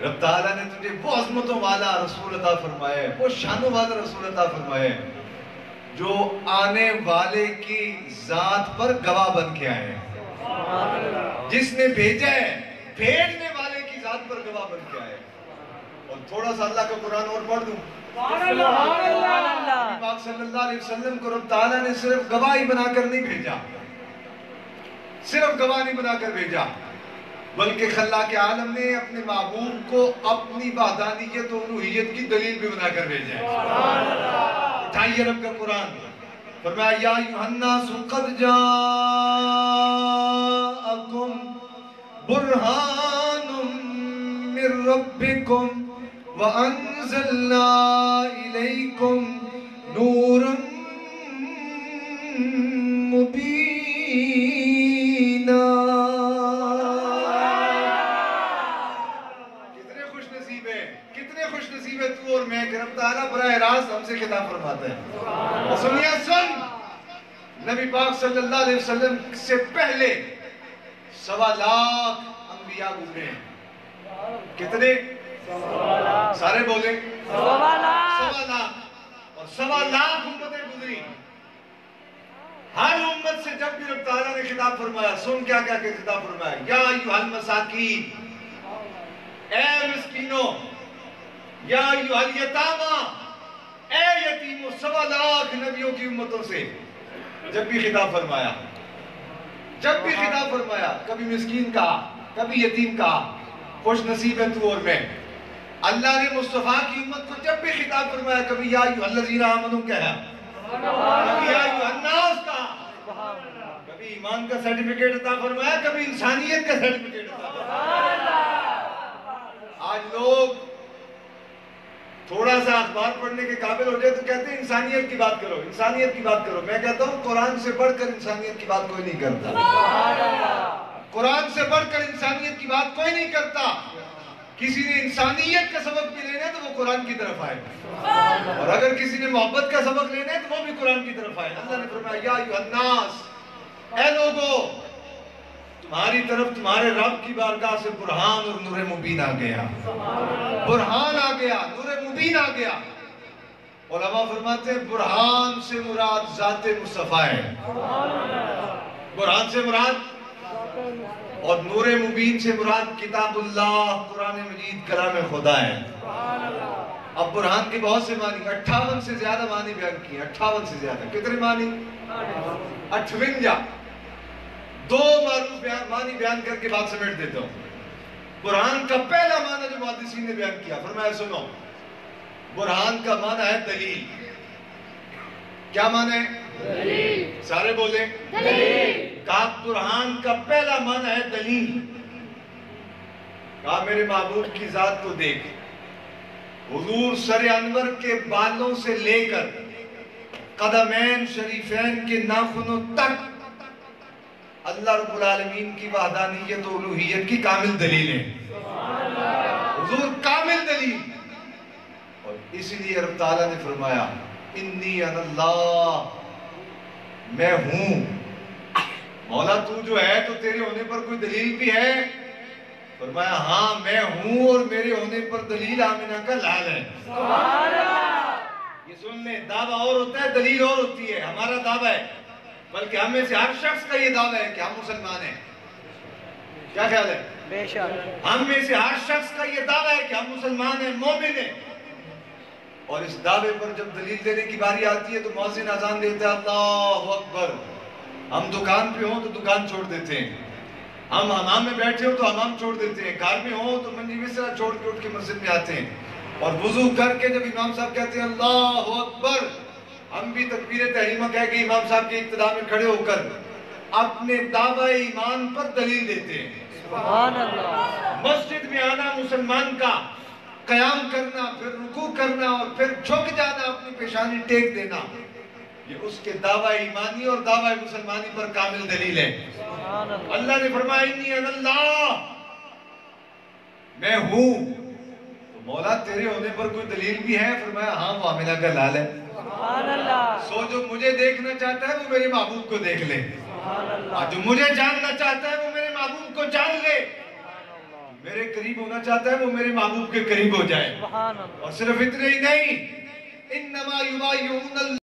رب تعالیٰ نے تجھے وہ عظمتوں والا رسول عطا فرمایا ہے وہ شانوں والا رسول عطا فرمایا ہے جو آنے والے کی ذات پر گواہ بن کے آئے ہیں جس نے بھیجا ہے بھیجنے والے کی ذات پر گواہ بن کے آئے ہیں اور تھوڑا سا اللہ کا قرآن اور پڑھ دوں سبحان اللہ نبی پاک صلی اللہ علیہ وسلم کو رب تعالیٰ نے صرف گواہی بنا کر نہیں بھیجا صرف گواہ نہیں بنا کر بھیجا بلکہ خلاق عالم نے اپنے محبوب کو اپنی وحدانیت و الوہیت کی دلیل بھی بنا کر بھیجا ہے اٹھائیے رب کا قرآن فرمایا یا ایھا الناس قد جاءکم برہان من ربکم وانزلنا الیکم نورا مبینا کتنے خوش نصیب ہے تو اور میں کہ رب تعالیٰ براہ راست ہم سے خطاب فرماتا ہے سنیا سن نبی پاک صلی اللہ علیہ وسلم سے پہلے 1.25 لاکھ انبیاء گزرے ہیں کتنے سارے بولے 1.25 لاکھ 1.25 لاکھ اور 1.25 لاکھ امتیں گزری ہر امت سے جب بھی رب تعالیٰ نے خطاب فرمایا سن کیا کیا کہ خطاب فرمایا یا ایھا المساکین اے مسکینوں یا ایھا الیتاما اے یتیموں 1.25 لاکھ نبیوں کی امتوں سے جب بھی خطاب فرمایا کبھی مسکین کہا کبھی یتیم کہا خوش نصیب ہے تو اور میں اللہ نے مصطفیٰ کی امت کو جب بھی خطاب فرمایا کبھی یا ایھا الذین آمنوا کہا کبھی یا ایھا الناس کہا کبھی ایمان کا سرٹیفکیٹ عطا فرمایا کبھی انسانیت کا سرٹیفکیٹ عطا فرمایا آج لوگ تھوڑا سا اخبار پڑھنے کے قابل ہو جائے تو کہتے ہیں انسانیت کی بات کرو انسانیت کی بات کرو میں کہتا ہوں قرآن سے بڑھ کر انسانیت کی بات کوئی نہیں کرتا قرآن سے بڑھ کر انسانیت کی بات کوئی نہیں کرتا کسی نے انسانیت کا سبق بھی لینا ہے تو وہ قرآن کی طرف آئے اور اگر کسی نے محبت کا سبق لینا ہے تو وہ بھی قرآن کی طرف آئے اللہ نے فرمایا یا ایھا الناس اے لوگو تمہاری طرف تمہارے رب کی بارگاہ سے برہان اور نور مبین آ گیا برہان آ گیا نور مبین آ گیا علماء فرماتے ہیں برہان سے مراد ذات مصطفیٰ ہے برہان سے مراد اور نور مبین سے مراد کتاب اللہ قرآن مجید کلام خدا ہے اب برہان کے بہت سے معنی 58 سے زیادہ معنی بیان کیے 58 سے زیادہ کتنے معنی 58 دو معروف معنی بیان کر کے بات سمیٹ دیتا ہوں برہان کا پہلا معنی جو محدثین نے بیان کیا فرمایا سنو برہان کا معنی ہے دلیل کیا معنی ہے دلیل سارے بولیں دلیل کہا برہان کا پہلا معنی ہے دلیل کہا میرے محبوب کی ذات کو دیکھ حضور سر انور کے بالوں سے لے کر قدمین شریفین کے ناخنوں تک اللہ رب العالمین کی وحدانیت و الوہیت کی کامل دلیل ہے حضور کامل دلیل اور اس لیے رب تعالیٰ نے فرمایا انی انا اللہ میں ہوں مولا تو جو ہے تو تیرے ہونے پر کوئی دلیل بھی ہے فرمایا ہاں میں ہوں اور میرے ہونے پر دلیل آمنہ کا لال ہے یہ سن لیں دعویٰ اور ہوتا ہے دلیل اور ہوتی ہے ہمارا دعویٰ ہے بلکہ ہم میں سے ہر شخص کا یہ دعویٰ ہے کہ ہم مسلمان ہیں کیا خیال ہے بے شک ہم میں سے ہر شخص کا یہ دعویٰ ہے کہ ہم مسلمان ہیں مومن ہیں اور اس دعوے پر جب دلیل دینے کی باری آتی ہے تو مؤذن اذان دیتا ہے اللہ اکبر. ہم دکان پہ ہوں تو دکان چھوڑ دیتے ہیں, ہم حمام میں بیٹھے ہوں تو حمام چھوڑ دیتے ہیں, گھر میں ہوں تو منجی بستر چھوڑ کے اٹھ کے مسجد میں آتے ہیں, اور وضو کر کے جب امام صاحب کہتے ہیں اللہ اکبر, ہم بھی تکبیر تحریمہ کہہ کے امام صاحب کی ابتدا میں کھڑے ہو کر اپنے دعوی ایمان پر دلیل دیتے ہیں. سبحان اللہ. مسجد میں آنا مسلمان کا, قیام کرنا, پھر رکوع کرنا اور پھر جھک جانا, اپنی پیشانی ٹیک دینا, یہ اس کے دعوی ایمانی اور دعوی مسلمانی پر کامل دلیل ہے. سبحان اللہ. اللہ نے فرمایا انی انا اللہ, میں ہوں. تو مولا تیرے ہونے پر کوئی دلیل بھی ہے؟ فرمایا ہاں, وہ آمنہ کا لال ہے. سبحان اللہ. سو جو مجھے دیکھنا چاہتا ہے وہ میرے محبوب کو دیکھ لے, سبحان اللہ. اور جو مجھے جاننا چاہتا ہے وہ میرے محبوب کو جان لے, میرے قریب ہونا چاہتا ہے وہ میرے محبوب کے قریب ہو جائے. سبحان اللہ. اور صرف اتنے ہی نہیں, انما یبایعون